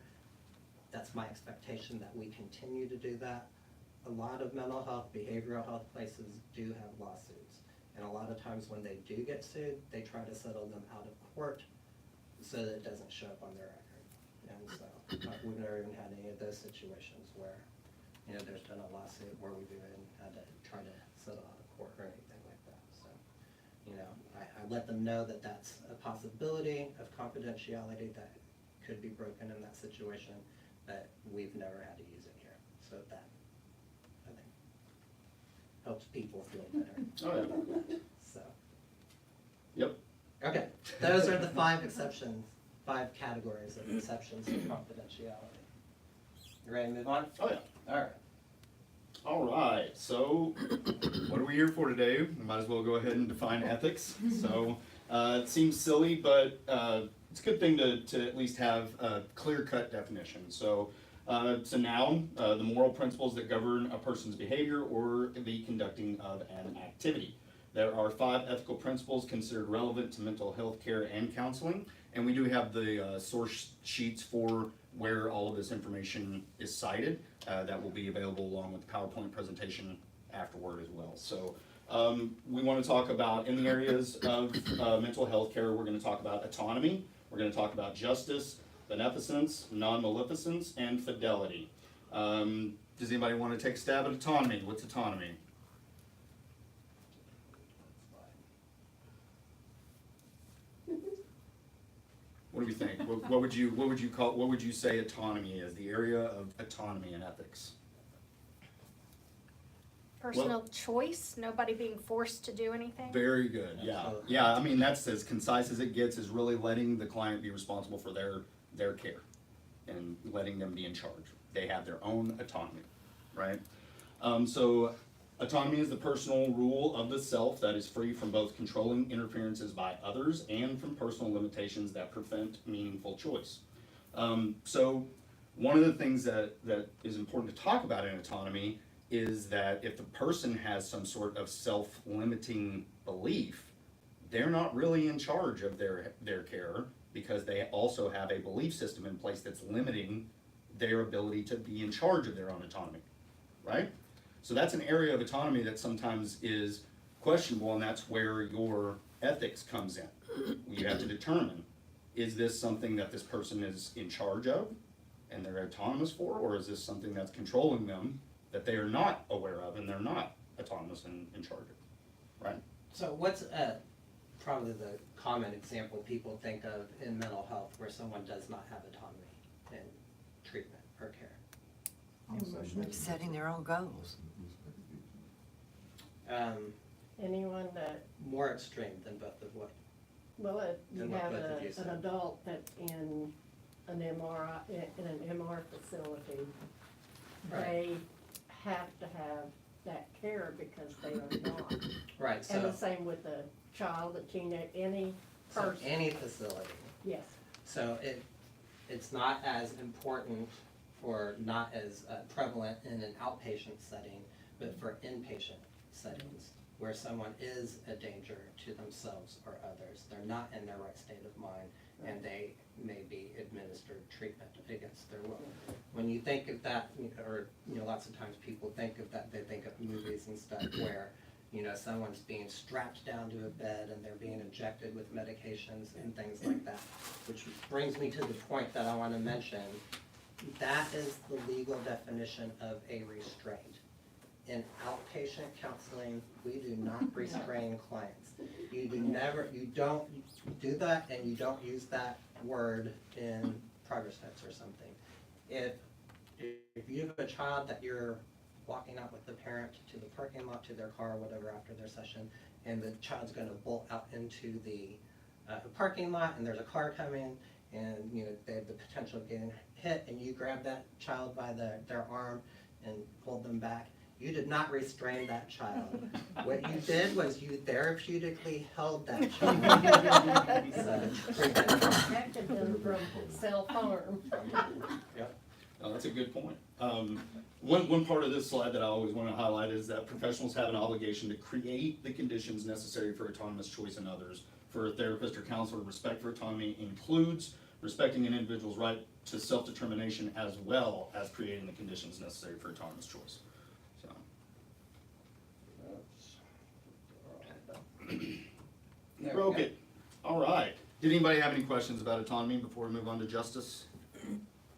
That's my expectation that we continue to do that. A lot of mental health, behavioral health places do have lawsuits. And a lot of times when they do get sued, they try to settle them out of court so that it doesn't show up on their record. And so we've never even had any of those situations where, there's been a lawsuit where we've even had to try to settle out of court or anything like that. So, I let them know that that's a possibility of confidentiality that could be broken in that situation, but we've never had to use it here. So that, I think, helps people feel better Oh, yeah. about that. So, Yep. okay, those are the 5 exceptions, 5 categories of exceptions to confidentiality. You ready to move on? Oh, yeah. All right. All right, so what are we here for today? We might as well go ahead and define ethics. So It seems silly, but it's a good thing to at least have a clear-cut definition. So it's a noun, the moral principles that govern a person's behavior or the conducting of an activity. There are 5 ethical principles considered relevant to mental health care and counseling, and we do have the source sheets for where all of this information is cited. That will be available along with the PowerPoint presentation afterward as well. So we want to talk about, in the areas of mental health care, we're going to talk about autonomy, we're going to talk about justice, beneficence, non-maleficence, and fidelity. Does anybody want to take a stab at autonomy? What's autonomy? What do you think? What would you say autonomy is? The area of autonomy in ethics. Personal choice, nobody being forced to do anything. Very good. Yeah, Absolutely. yeah. I mean, that's as concise as it gets. Is really letting the client be responsible for their care, and letting them be in charge. They have their own autonomy, right? So autonomy is the personal rule of the self that is free from both controlling interferences by others and from personal limitations that prevent meaningful choice. So one of the things that is important to talk about in autonomy is that if the person has some sort of self-limiting belief, they're not really in charge of their care, because they also have a belief system in place that's limiting their ability to be in charge of their own autonomy, right? So that's an area of autonomy that sometimes is questionable, and that's where your ethics comes in. You have to determine, is this something that this person is in charge of and they're autonomous for, or is this something that's controlling them that they are not aware of and they're not autonomous and in charge of, right? So what's probably the common example people think of in mental health where someone does not have autonomy in treatment or care? Setting their own goals. Anyone that, More extreme than both of what? well, you And what have both of you an said. adult that's in an MRI, in an MR facility, Right. they have to have that care because they are not. Right, And the so, same with a child, a teenager, any so person, any facility. yes. So it's not as important or not as prevalent in an outpatient setting, but for inpatient settings where someone is a danger to themselves or others. They're not in their right state of mind, and they may be administered treatment against their will. When you think of that, or lots of times people think of that, they think of movies and stuff where someone's being strapped down to a bed and they're being injected with medications and things like that. Which brings me to the point that I want to mention. That is the legal definition of a restraint. In outpatient counseling, we do not restrain clients. You don't do that, and you don't use that word in progress notes or something. If you have a child that you're walking out with the parent to the parking lot, to their car or whatever after their session, and the child's gonna bolt out into the parking lot, and there's a car coming, and they have the potential of getting hit, and you grab that child by their arm and pull them back, you did not restrain that child. What you did was you therapeutically held that child. Protected them from self-harm. Oh, that's a good point. One part of this slide that I always want to highlight is that professionals have an obligation to create the conditions necessary for autonomous choice in others. For a therapist or counselor, respect for autonomy includes respecting an individual's right to self-determination as well as creating the conditions necessary for autonomous choice. So. You broke it. All right. Did anybody have any questions about autonomy before we move on to justice?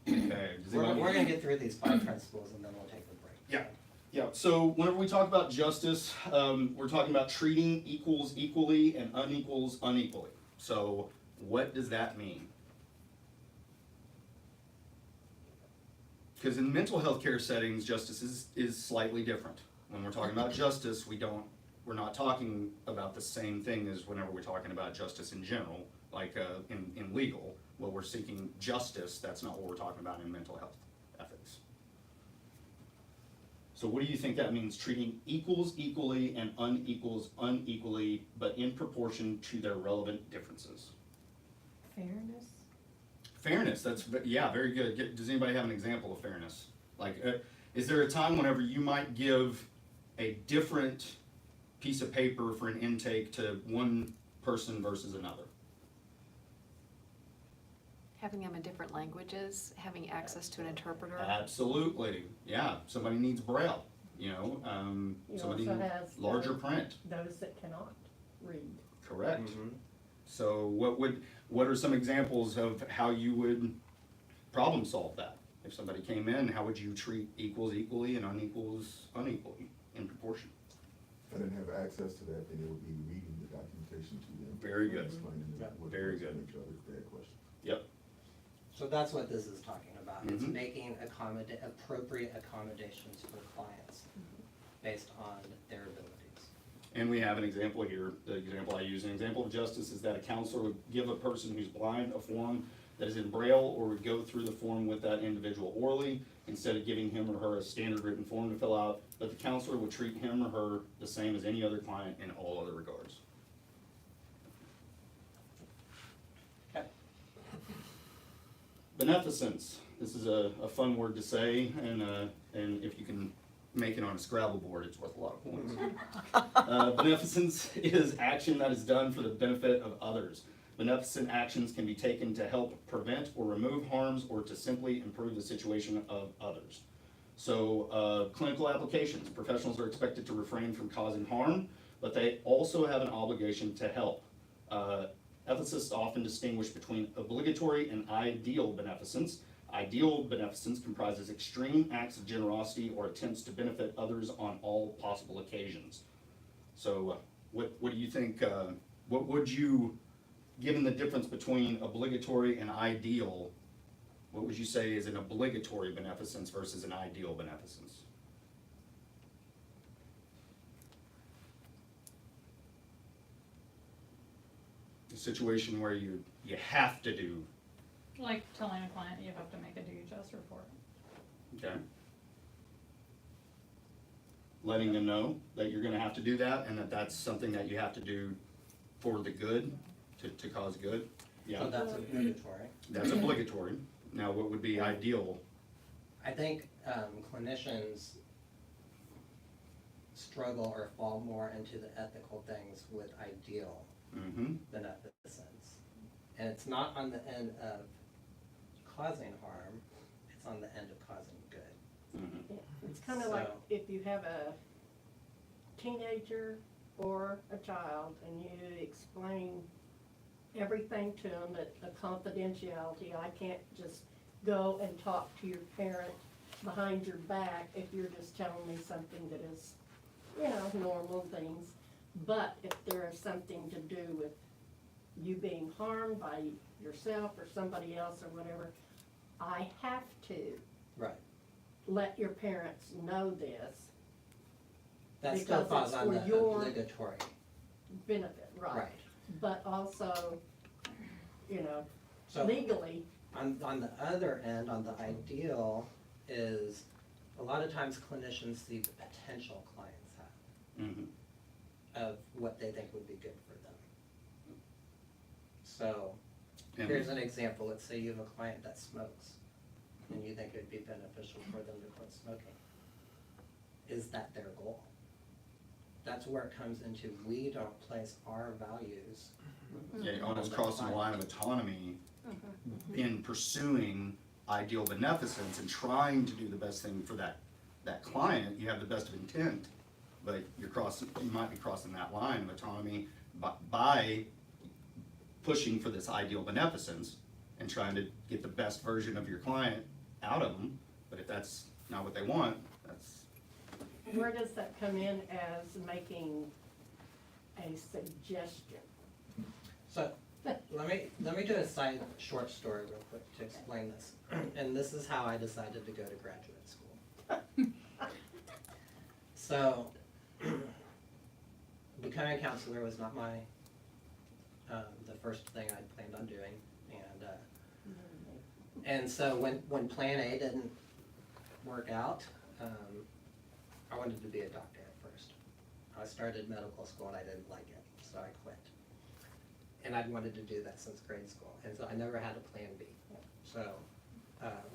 Okay. Does We're anybody- gonna get through these 5 principles and then we'll take a break. Yeah. Yeah, so whenever we talk about justice, we're talking about treating equals equally and unequals unequally. So what does that mean? Because in mental health care settings, justice is slightly different. When we're talking about justice, we're not talking about the same thing as whenever we're talking about justice in general, like in legal. Well, we're seeking justice, that's not what we're talking about in mental health ethics. So what do you think that means? Treating equals equally and unequals unequally, but in proportion to their relevant differences. Fairness? Fairness, yeah, very good. Does anybody have an example of fairness? Like, is there a time whenever you might give a different piece of paper for an intake to one person versus another? Having them in different languages, having access to an interpreter. Absolutely, yeah. Somebody needs Braille, You somebody also needs has larger the- print. Those that cannot read. Correct. Mhm. So what are some examples of how you would problem solve that? If somebody came in, how would you treat equals equally and unequals unequally in proportion? If I didn't have access to that, then it would be reading the documentation to them. Very good. Explaining Yeah. what it Very was to good. make sure that they had questions. Yep. So that's what this is talking about. It's Mhm. making appropriate accommodations for clients based on their abilities. And we have an example here. The example I use, an example of justice is that a counselor would give a person who's blind a form that is in Braille, or would go through the form with that individual orally instead of giving him or her a standard written form to fill out. But the counselor would treat him or her the same as any other client in all other regards. Okay. Beneficence. This is a fun word to say, and if you can make it on a Scrabble board, it's worth a lot of points. Beneficence is action that is done for the benefit of others. Beneficent actions can be taken to help prevent or remove harms or to simply improve the situation of others. So clinical applications. Professionals are expected to refrain from causing harm, but they also have an obligation to help. Ethicists often distinguish between obligatory and ideal beneficence. Ideal beneficence comprises extreme acts of generosity or attempts to benefit others on all possible occasions. So what do you think, what would you, given the difference between obligatory and ideal, what would you say is an obligatory beneficence versus an ideal beneficence? A situation where you have to do, Like telling a client you have to make a DHS report. okay? Letting them know that you're gonna have to do that and that that's something that you have to do for the good, to cause good. Yeah, So that's obligatory. that's obligatory. Now, what would be ideal? I think clinicians struggle or fall more into the ethical things with ideal Mm-hmm, beneficence. And it's not on the end of causing harm, it's on the end of causing good. mm-hmm. It's kind of like So- if you have a teenager or a child and you explain everything to them, that the confidentiality, I can't just go and talk to your parent behind your back if you're just telling me something that is, normal things. But if there is something to do with you being harmed by yourself or somebody else or whatever, I have to Right. let your parents know this That still Because falls it's on for the your- obligatory. benefit, right? Right. But also, So legally, on the other end, on the ideal, is a lot of times clinicians see the potential clients have Mm-hmm. of what they think would be good for them. So, And- here's an example. Let's say you have a client that smokes and you think it'd be beneficial for them to quit smoking. Is that their goal? That's where it comes into, we don't place our values. Yeah, almost crossing the line of autonomy in pursuing ideal beneficence and trying to do the best thing for that client. You have the best of intent, but you might be crossing that line of autonomy by pushing for this ideal beneficence and trying to get the best version of your client out of them. But if that's not what they want, that's, where does that come in as making a suggestion? So, let me do a short story real quick to explain this. And this is how I decided to go to graduate school. So, becoming a counselor was not my, the first thing I'd planned on doing. And so when plan A didn't work out, I wanted to be a doctor at first. I started medical school and I didn't like it, so I quit. And I'd wanted to do that since grade school, and so I never had a plan B. So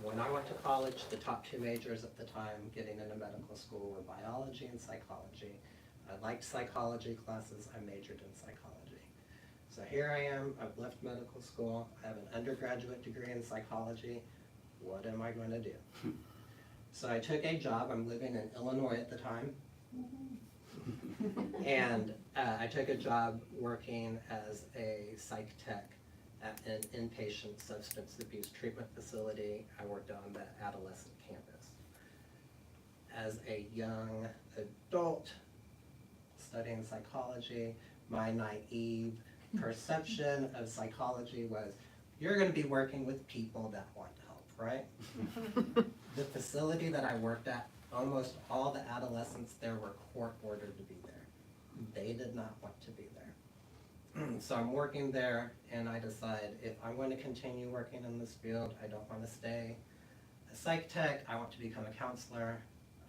when I went to college, the top two majors at the time getting into medical school were biology and psychology. I liked psychology classes, I majored in psychology. So here I am, I've left medical school, I have an undergraduate degree in psychology. What am I going to do? So I took a job, I'm living in Illinois at the time, and I took a job working as a psych tech at an inpatient substance abuse treatment facility. I worked on the adolescent campus. As a young adult studying psychology, my naive perception of psychology was, you're going to be working with people that want help, right? The facility that I worked at, almost all the adolescents there were court ordered to be there. They did not want to be there. So I'm working there and I decide if I want to continue working in this field, I don't want to stay a psych tech, I want to become a counselor.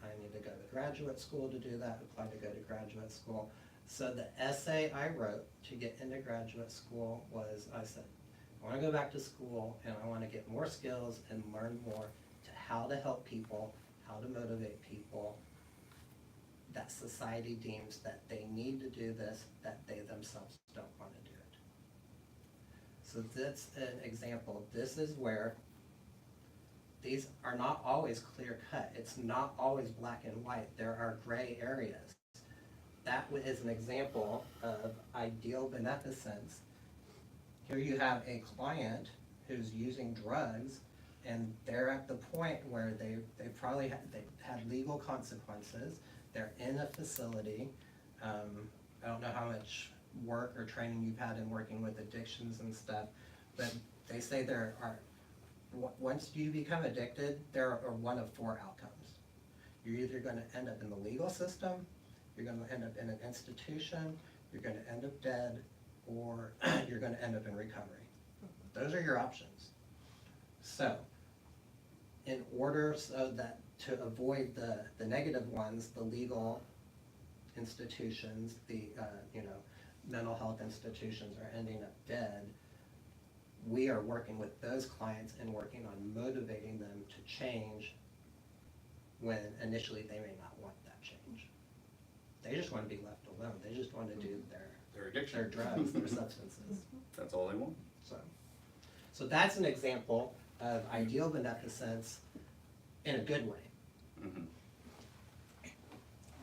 I need to go to graduate school to do that, apply to go to graduate school. So the essay I wrote to get into graduate school was, I said, I want to go back to school and I want to get more skills and learn more to how to help people, how to motivate people, that society deems that they need to do this, that they themselves don't want to do it. So that's an example. This is where these are not always clear cut. It's not always black and white. There are gray areas. That is an example of ideal beneficence. Here you have a client who's using drugs and they're at the point where they probably had legal consequences. They're in a facility. I don't know how much work or training you've had in working with addictions and stuff, but they say there are, once you become addicted, there are one of four outcomes. You're either going to end up in the legal system, you're going to end up in an institution, you're going to end up dead, or you're going to end up in recovery. Those are your options. So, in order so that to avoid the negative ones, the legal institutions, the mental health institutions are ending up dead, we are working with those clients and working on motivating them to change when initially they may not want that change. They just want to be left alone. They just want to do Their addiction. their drugs, their substances. That's all they want. So that's an example of ideal beneficence in a good way. Mm-hmm.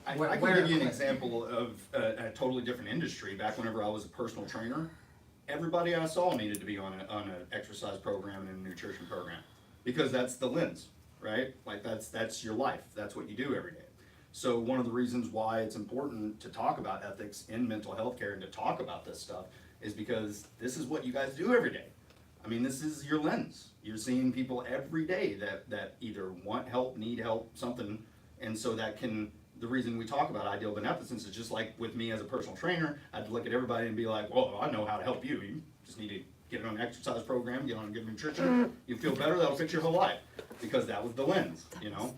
I can give you an example of a totally different industry. Back whenever I was a personal trainer, everybody I saw needed to be on an exercise program and a nutrition program, because that's the lens, right? Like that's your life. That's what you do every day. So one of the reasons why it's important to talk about ethics in mental health care and to talk about this stuff is because this is what you guys do every day. I mean, this is your lens. You're seeing people every day that either want help, need help, something, and so the reason we talk about ideal beneficence is just like with me as a personal trainer, I'd look at everybody and be like, well, I know how to help you. You just need to get on an exercise program, get on good nutrition, you feel better, that'll fix your whole life. Because that was the lens, you know?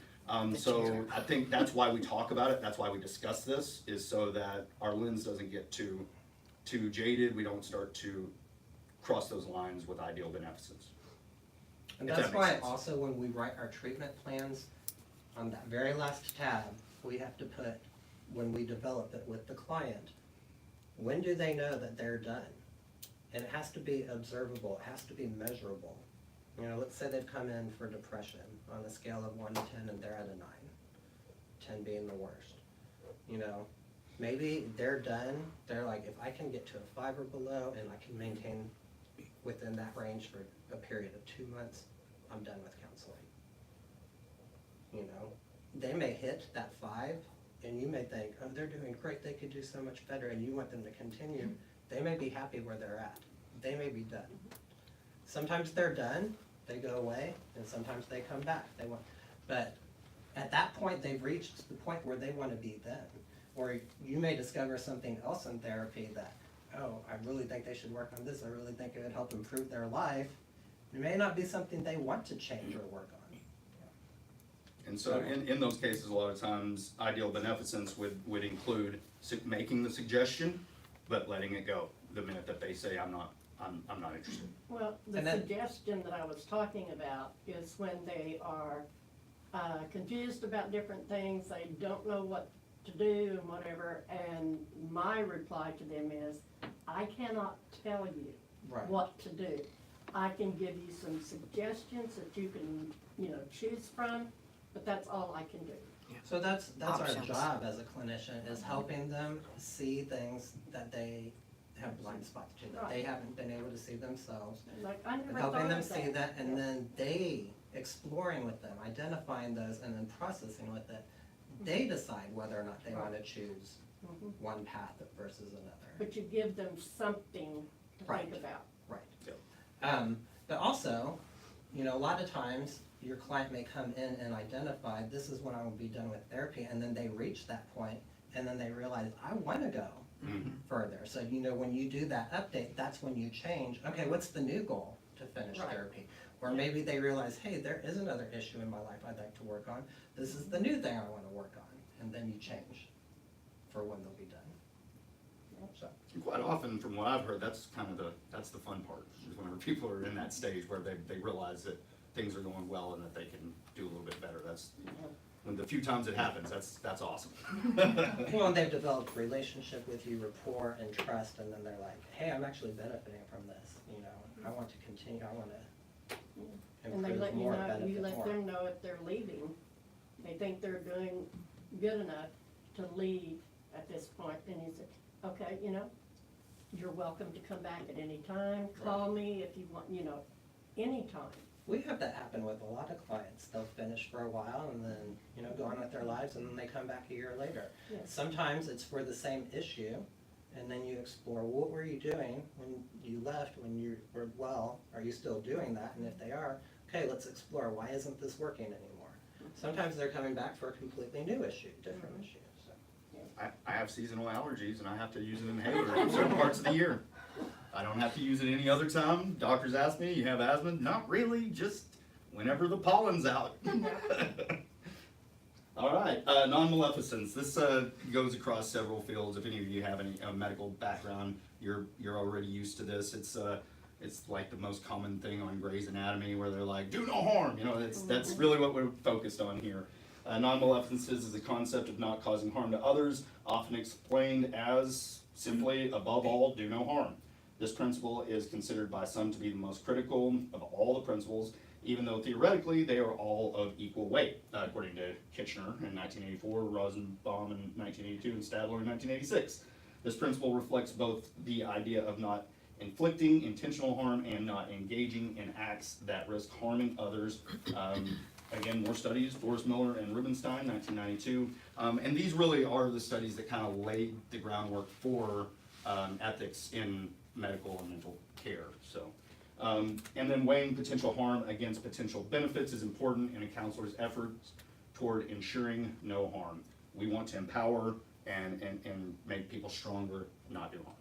So I think that's why we talk about it, that's why we discuss this, is so that our lens doesn't get too jaded, we don't start to cross those lines with ideal beneficence. And that's why also when we write our treatment plans, on that very last tab, we have to put, when we develop it with the client, when do they know that they're done? And it has to be observable, it has to be measurable. You know, let's say they've come in for depression on a scale of 1 to 10 and they're at a 9, 10 being the worst. You know, maybe they're done, they're like, if I can get to a 5 or below and I can maintain within that range for a period of 2 months, I'm done with counseling. You know, they may hit that 5 and you may think, oh, they're doing great, they could do so much better, and you want them to continue. They may be happy where they're at. They may be done. Sometimes they're done, they go away, and sometimes they come back. But at that point, they've reached the point where they want to be then. Or you may discover something else in therapy that, oh, I really think they should work on this, I really think it would help improve their life. It may not be something they want to change or work on. And so in those cases, a lot of times, ideal beneficence would include making the suggestion, but letting it go the minute that they say, I'm not interested. Well, the And then- suggestion that I was talking about is when they are confused about different things, they don't know what to do and whatever, and my reply to them is, I cannot tell you Right. what to do. I can give you some suggestions that you can, choose from, but that's all I can do. So that's our Options. job as a clinician, is helping them see things that they have blind spots to, that they haven't been able to see themselves. Like, I never And thought helping them of see that, and Yeah. then they exploring with them, identifying those, and then processing with it. They decide whether or not they want to choose Mhm. one path versus another. But you give them something to Right. think about. Right. Yep. But also, a lot of times, your client may come in and identify, this is when I will be done with therapy, and then they reach that point, and then they realize, I want to go further. So, when you do that update, that's when you change, okay, what's the new goal to finish Right. therapy? Or maybe they realize, hey, there is another issue in my life I'd like to work on. This is the new thing I want to work on. And then you change for when they'll be done. So, And quite often, from what I've heard, that's the fun part, is whenever people are in that stage where they realize that things are going well and that they can do a little bit better. That's, when the few times it happens, that's awesome. well, and they've developed relationship with you, rapport and trust, and then they're like, hey, I'm actually benefiting from this. I want to continue, I want to And they improve let you more, know, benefit you let more. them know if they're leaving. They think they're doing good enough to leave at this point, and you say, okay, you're welcome to come back at any time, call me if you want, anytime. We have that happen with a lot of clients. They'll finish for a while and then, go on with their lives, and then they come back a year later. Yes. Sometimes it's for the same issue, and then you explore, what were you doing when you left, when you were well? Are you still doing that? And if they are, okay, let's explore, why isn't this working anymore? Sometimes they're coming back for a completely new issue, different issue, so. I have seasonal allergies and I have to use an inhaler in certain parts of the year. I don't have to use it any other time. Doctors ask me, you have asthma? Not really, just whenever the pollen's out. All right, non-maleficence. This goes across several fields. If any of you have any medical background, you're already used to this. It's like the most common thing on Grey's Anatomy, where they're like, do no harm. That's really what we're focused on here. Non-maleficence is the concept of not causing harm to others, often explained as simply, above all, do no harm. This principle is considered by some to be the most critical of all the principles, even though theoretically they are all of equal weight, according to Kitchener in 1984, Rosenbaum in 1982, and Stadler in 1986. This principle reflects both the idea of not inflicting intentional harm and not engaging in acts that risk harming others. Again, more studies, Forrest Miller and Rubenstein, 1992. And these really are the studies that kind of laid the groundwork for ethics in medical and mental care. So, and then weighing potential harm against potential benefits is important in a counselor's efforts toward ensuring no harm. We want to empower and make people stronger, not do harm.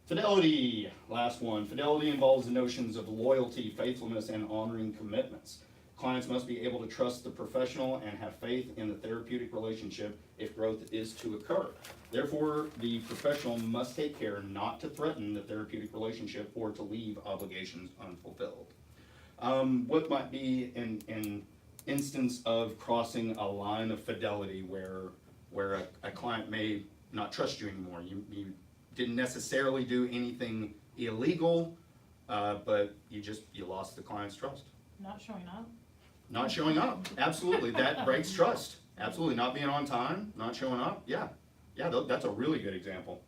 Fidelity, last one. Fidelity involves the notions of loyalty, faithfulness, and honoring commitments. Clients must be able to trust the professional and have faith in the therapeutic relationship if growth is to occur. Therefore, the professional must take care not to threaten the therapeutic relationship or to leave obligations unfulfilled. What might be an instance of crossing a line of fidelity where a client may not trust you anymore? You didn't necessarily do anything illegal, but you lost the client's trust. Not showing up. Not showing up, absolutely, that breaks trust. Absolutely, not being on time, not showing up, yeah, that's a really good example.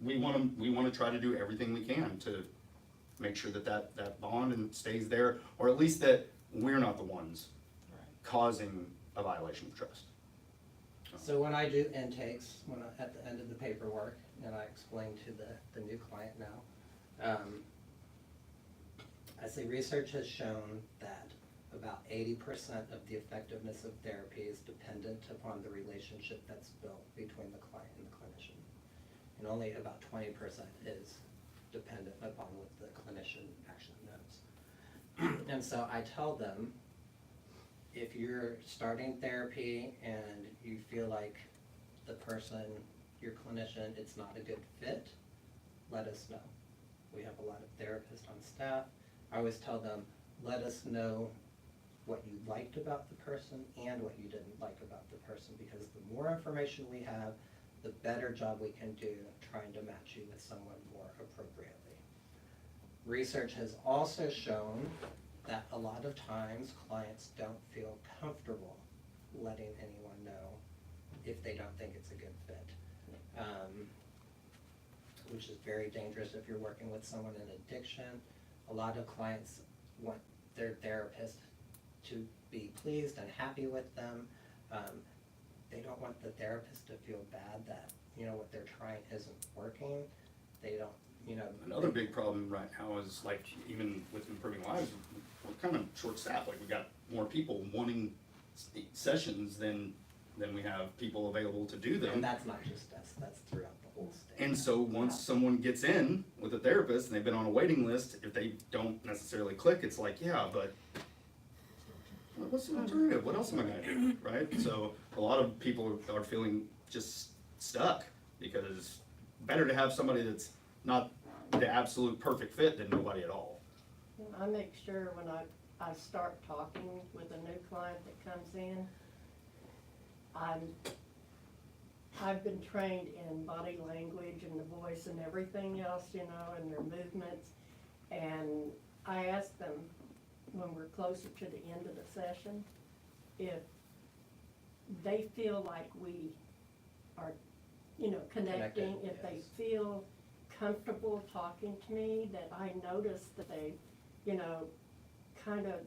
We want to try to do everything we can to make sure that bond and stays there, or at least that we're not the ones causing a violation of trust. So when I do intakes, at the end of the paperwork, and I explain to the new client now, I say research has shown that about 80% of the effectiveness of therapy is dependent upon the relationship that's built between the client and the clinician. And only about 20% is dependent upon what the clinician actually knows. And so I tell them, if you're starting therapy and you feel like the person, your clinician, it's not a good fit, let us know. We have a lot of therapists on staff. I always tell them, let us know what you liked about the person and what you didn't like about the person, because the more information we have, the better job we can do trying to match you with someone more appropriately. Research has also shown that a lot of times clients don't feel comfortable letting anyone know if they don't think it's a good fit, which is very dangerous if you're working with someone in addiction. A lot of clients want their therapist to be pleased and happy with them. They don't want the therapist to feel bad that, you know, what they're trying isn't working. They don't, you know. Another big problem right now is, like, even with improving lives, we're kind of short-staffed. Like, we got more people wanting sessions than we have people available to do them. And that's not just us, that's throughout the whole state. And so once someone gets in with a therapist and they've been on a waiting list, if they don't necessarily click, it's like, yeah, but what's the alternative? What else am I gonna do, right? So a lot of people are feeling just stuck, because better to have somebody that's not the absolute perfect fit than nobody at all. I make sure when I start talking with a new client that comes in, I've been trained in body language and the voice and everything else, you know, and their movements. And I ask them when we're closer to the end of the session, if they feel like we are, you know, connecting, if they feel comfortable talking to me, that I notice that they, you know, kind of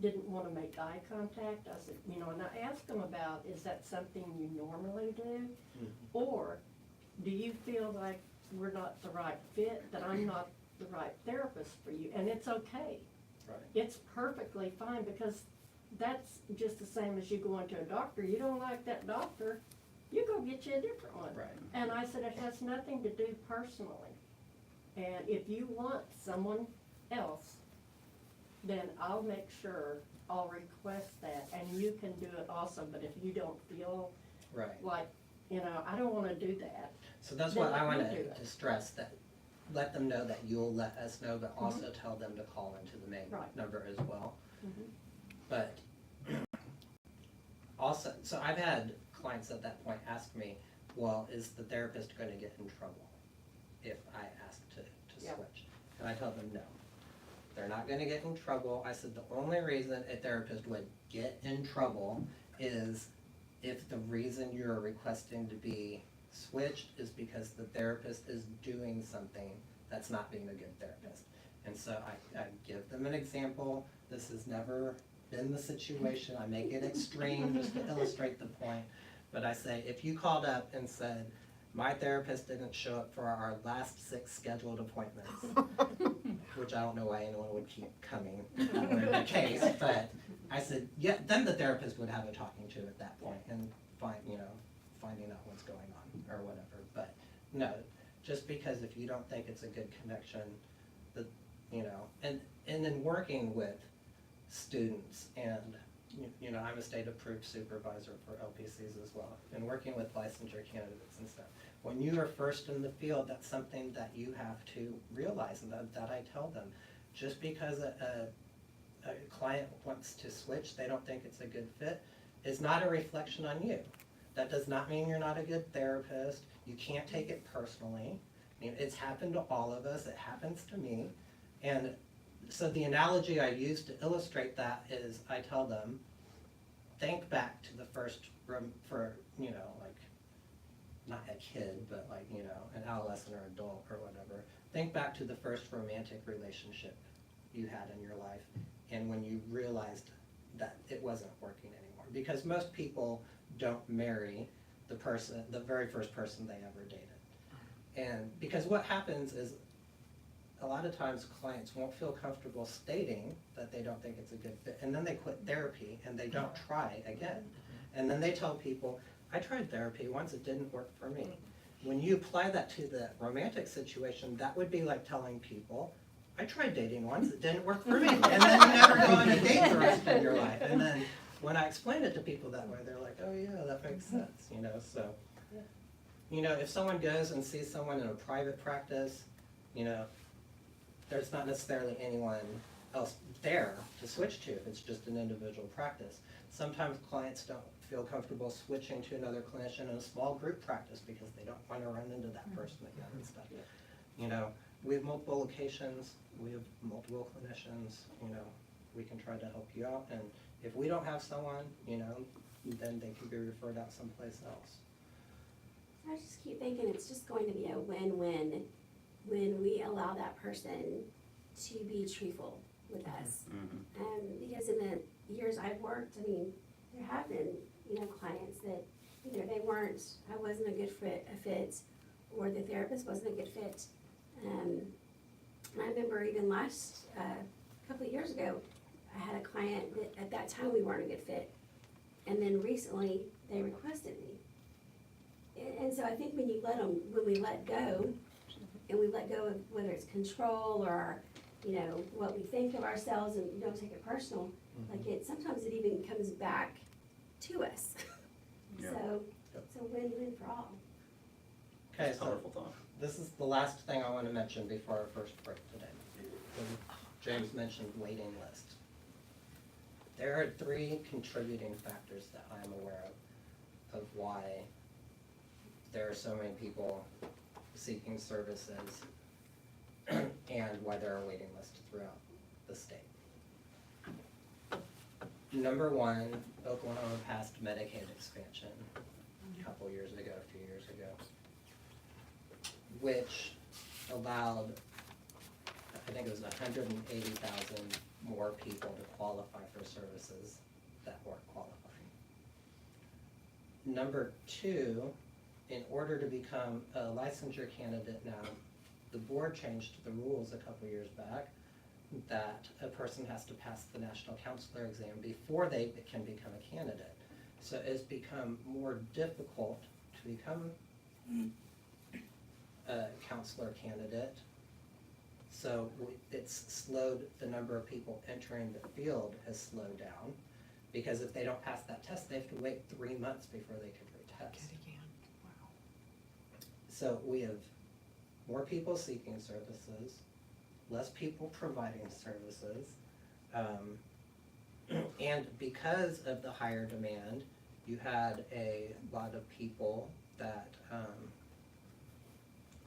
didn't want to make eye contact. I said, you know, and I asked them about, is that something you normally do? Mm-hmm. Or do you feel like we're not the right fit, that I'm not the right therapist for you? And it's okay. Right. It's perfectly fine, because that's just the same as you going to a doctor. You don't like that doctor, you go get you a different one. Right. And I said, it has nothing to do personally. And if you want someone else, then I'll make sure I'll request that, and you can do it also. But if you don't feel Right. like, you know, I don't wanna do that. So that's Then what I let me want do it. to stress, that let them know that you'll let us know, but also tell them to call into the main Right. number as well. Mhm. But also, so I've had clients at that point ask me, well, is the therapist going to get in trouble if I ask to Yeah. switch? And I tell them no. They're not going to get in trouble. I said the only reason a therapist would get in trouble is if the reason you're requesting to be switched is because the therapist is doing something that's not being a good therapist. And so I give them an example. This has never been the situation. I make it extreme just to illustrate the point. But I say, if you called up and said, my therapist didn't show up for our last 6 scheduled appointments, which I don't know why anyone would keep coming, if that were the case, but I said, yeah, then the therapist would have a talking to at that point and finding out what's going on or whatever. But no, just because if you don't think it's a good connection, and in working with students, and I'm a state approved supervisor for LPCs as well, and working with licensure candidates and stuff. When you are first in the field, that's something that you have to realize, and that I tell them. Just because a client wants to switch, they don't think it's a good fit, is not a reflection on you. That does not mean you're not a good therapist. You can't take it personally. I mean, it's happened to all of us. It happens to me. And so the analogy I use to illustrate that is I tell them, think back to the first room for, like, not a kid, but like, an adolescent or adult or whatever. Think back to the first romantic relationship you had in your life, and when you realized that it wasn't working anymore. Because most people don't marry the very first person they ever dated. And because what happens is, a lot of times clients won't feel comfortable stating that they don't think it's a good fit, and then they quit therapy and they don't try again. And then they tell people, I tried therapy once, it didn't work for me. When you apply that to the romantic situation, that would be like telling people, I tried dating once, it didn't work for me. And then you never go on a date the rest of your life. And then when I explain it to people that way, they're like, oh yeah, that makes sense, you know, so. You know, if someone goes and sees someone in a private practice, you know, there's not necessarily anyone else there to switch to if it's just an individual practice. Sometimes clients don't feel comfortable switching to another clinician in a small group practice because they don't want to run into that person again and stuff. You know, we have multiple locations, we have multiple clinicians, you know, we can try to help you out, and if we don't have someone, you know, then they can be referred out someplace else. I just keep thinking it's just going to be a win-win when we allow that person to be truthful with us. Because in the years I've worked, I mean, there have been, you know, clients that either they weren't, I wasn't a good fit, or the therapist wasn't a good fit. And I remember even last, couple of years ago, I had a client that at that time we weren't a good fit. And then recently, they requested me. And so I think when you when we let go, and we let go of whether it's control or, you know, what we think of ourselves and you don't take it personal, like sometimes it even comes back to us. Yeah. So it's a win-win for all. Okay, That's a so powerful thought. this is the last thing I want to mention before our first break today. James mentioned waiting list. There are 3 contributing factors that I am aware of why there are so many people seeking services and why there are waiting lists throughout the state. Number 1, Oklahoma passed Medicaid expansion a couple years ago, a few years ago, which allowed, I think it was 180,000 more people to qualify for services that weren't qualifying. Number 2, in order to become a licensure candidate now, the board changed the rules a couple years back that a person has to pass the National Counselor exam before they can become a candidate. So it's become more difficult to become a counselor candidate. So it's slowed, the number of people entering the field has slowed down, because if they don't pass that test, they have to wait 3 months before they can retest. So we have more people seeking services, less people providing services, and because of the higher demand, you had a lot of people that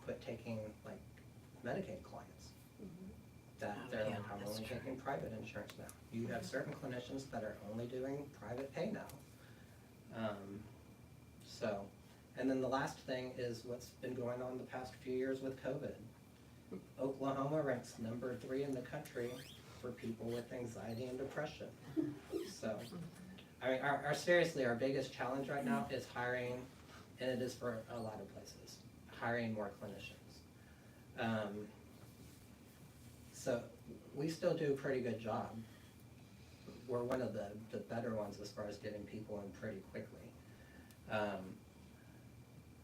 quit taking like Medicaid clients. That they're like, I'm only taking private insurance now. You have certain clinicians that are only doing private pay now. So, and then the last thing is what's been going on the past few years with COVID. Oklahoma ranks number 3 in the country for people with anxiety and depression. So, I mean, seriously, our biggest challenge right now is hiring, and it is for a lot of places, hiring more clinicians. So we still do a pretty good job. We're one of the better ones as far as getting people in pretty quickly.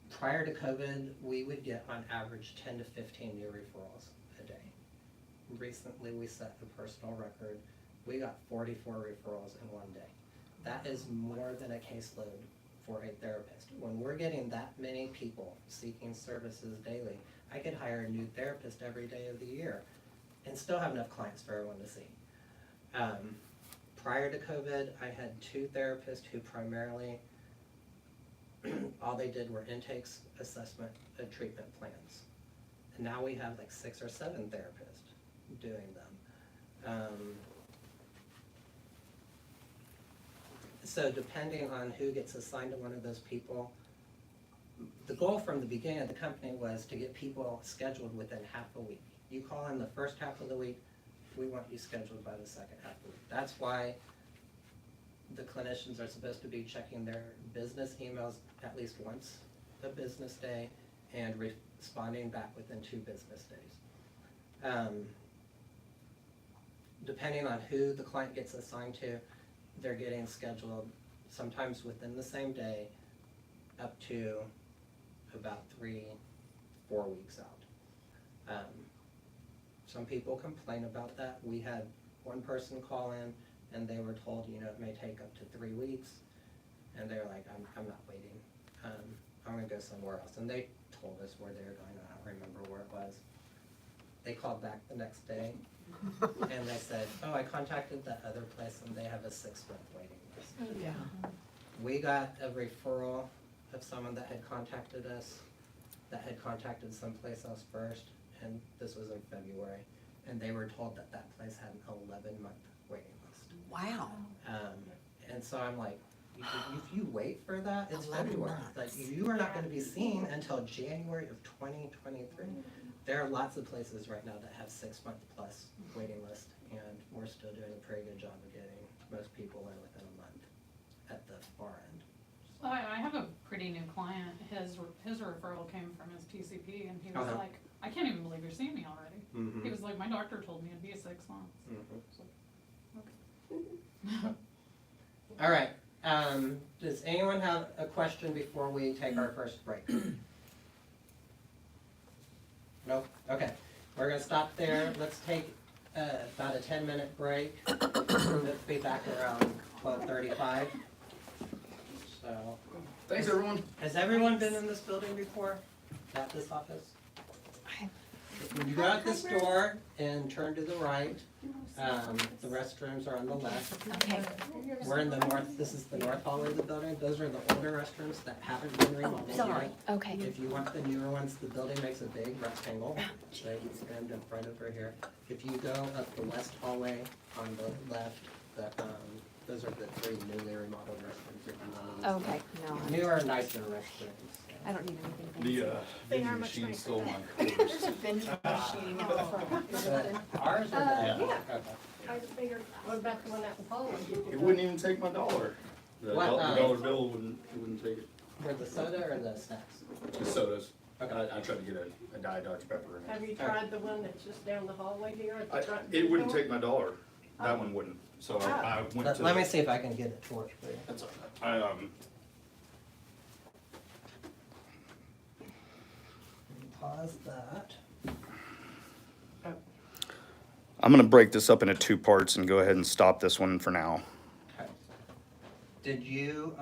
Prior to COVID, we would get on average 10 to 15 new referrals a day. Recently, we set the personal record. We got 44 referrals in one day. That is more than a caseload for a therapist. When we're getting that many people seeking services daily, I could hire a new therapist every day of the year and still have enough clients for everyone to see. Prior to COVID, I had 2 therapists who primarily, all they did were intakes, assessment, and treatment plans. And now we have like 6 or 7 therapists doing them. So depending on who gets assigned to one of those people, the goal from the beginning of the company was to get people scheduled within half a week. You call in the first half of the week, we want you scheduled by the second half of the week. That's why the clinicians are supposed to be checking their business emails at least once a business day and responding back within 2 business days. Depending on who the client gets assigned to, they're getting scheduled sometimes within the same day up to about 3-4 weeks out. So some people complain about that. We had one person call in and they were told, you know, it may take up to 3 weeks. And they were like, I'm not waiting. I'm gonna go somewhere else. And they told us where they were going. I don't remember where it was. They called back the next day and they said, oh, I contacted that other place and they have a 6-month waiting list. Yeah. We got a referral of someone that had contacted us, that had contacted someplace else first, and this was in February. And they were told that that place had an 11-month waiting list. Wow. And so I'm like, if you wait for that, it's 11 February. months. Like, you are not gonna be seen until January of 2023. There are lots of places right now that have 6-month plus waiting list, and we're still doing a pretty good job of getting most people in within a month at the far end. So I have a pretty new client. His referral came from his PCP, and he was Uh-huh. like, I can't even believe you're seeing me already. Mhm. He was like, my doctor told me it'd be 6 months. Mhm. It's like, okay. All right, does anyone have a question before we take our first break? No? Okay, we're gonna stop there. Let's take about a 10-minute break. Let's be back around 12:35. So, Thanks, everyone. has everyone been in this building before? At this office? When you go out this door and turn to the right, the restrooms are on the left. Okay. We're in the north, this is the north hallway of the building. Those are the older restrooms that haven't been remodeled Sorry. yet. Okay. If you want the newer ones, the building makes a big rectangle. They stand in front over here. If you go up the west hallway on the left, those are the 3 newly remodeled restrooms. If you want to use Okay, no, them. Newer, nicer restrooms. I don't need anything. The They vending are much machine nicer. stole my There's quarters. a vending machine out front. But ours are Yeah. okay. I figured. What about the one out in Poland? It wouldn't even take my dollar. The What, dollar bill wouldn't take it. For the soda or the snacks? The sodas. Okay. I tried to get a Diet Dr. Pepper in it. Have you tried the one that's just down the hallway here at the front? It wouldn't door? take my dollar. That one wouldn't. So I went to. Let me see if I can get it to work for you. That's all right. Pause that. I'm gonna break this up into 2 parts and go ahead and stop this one for now. Okay. Did you,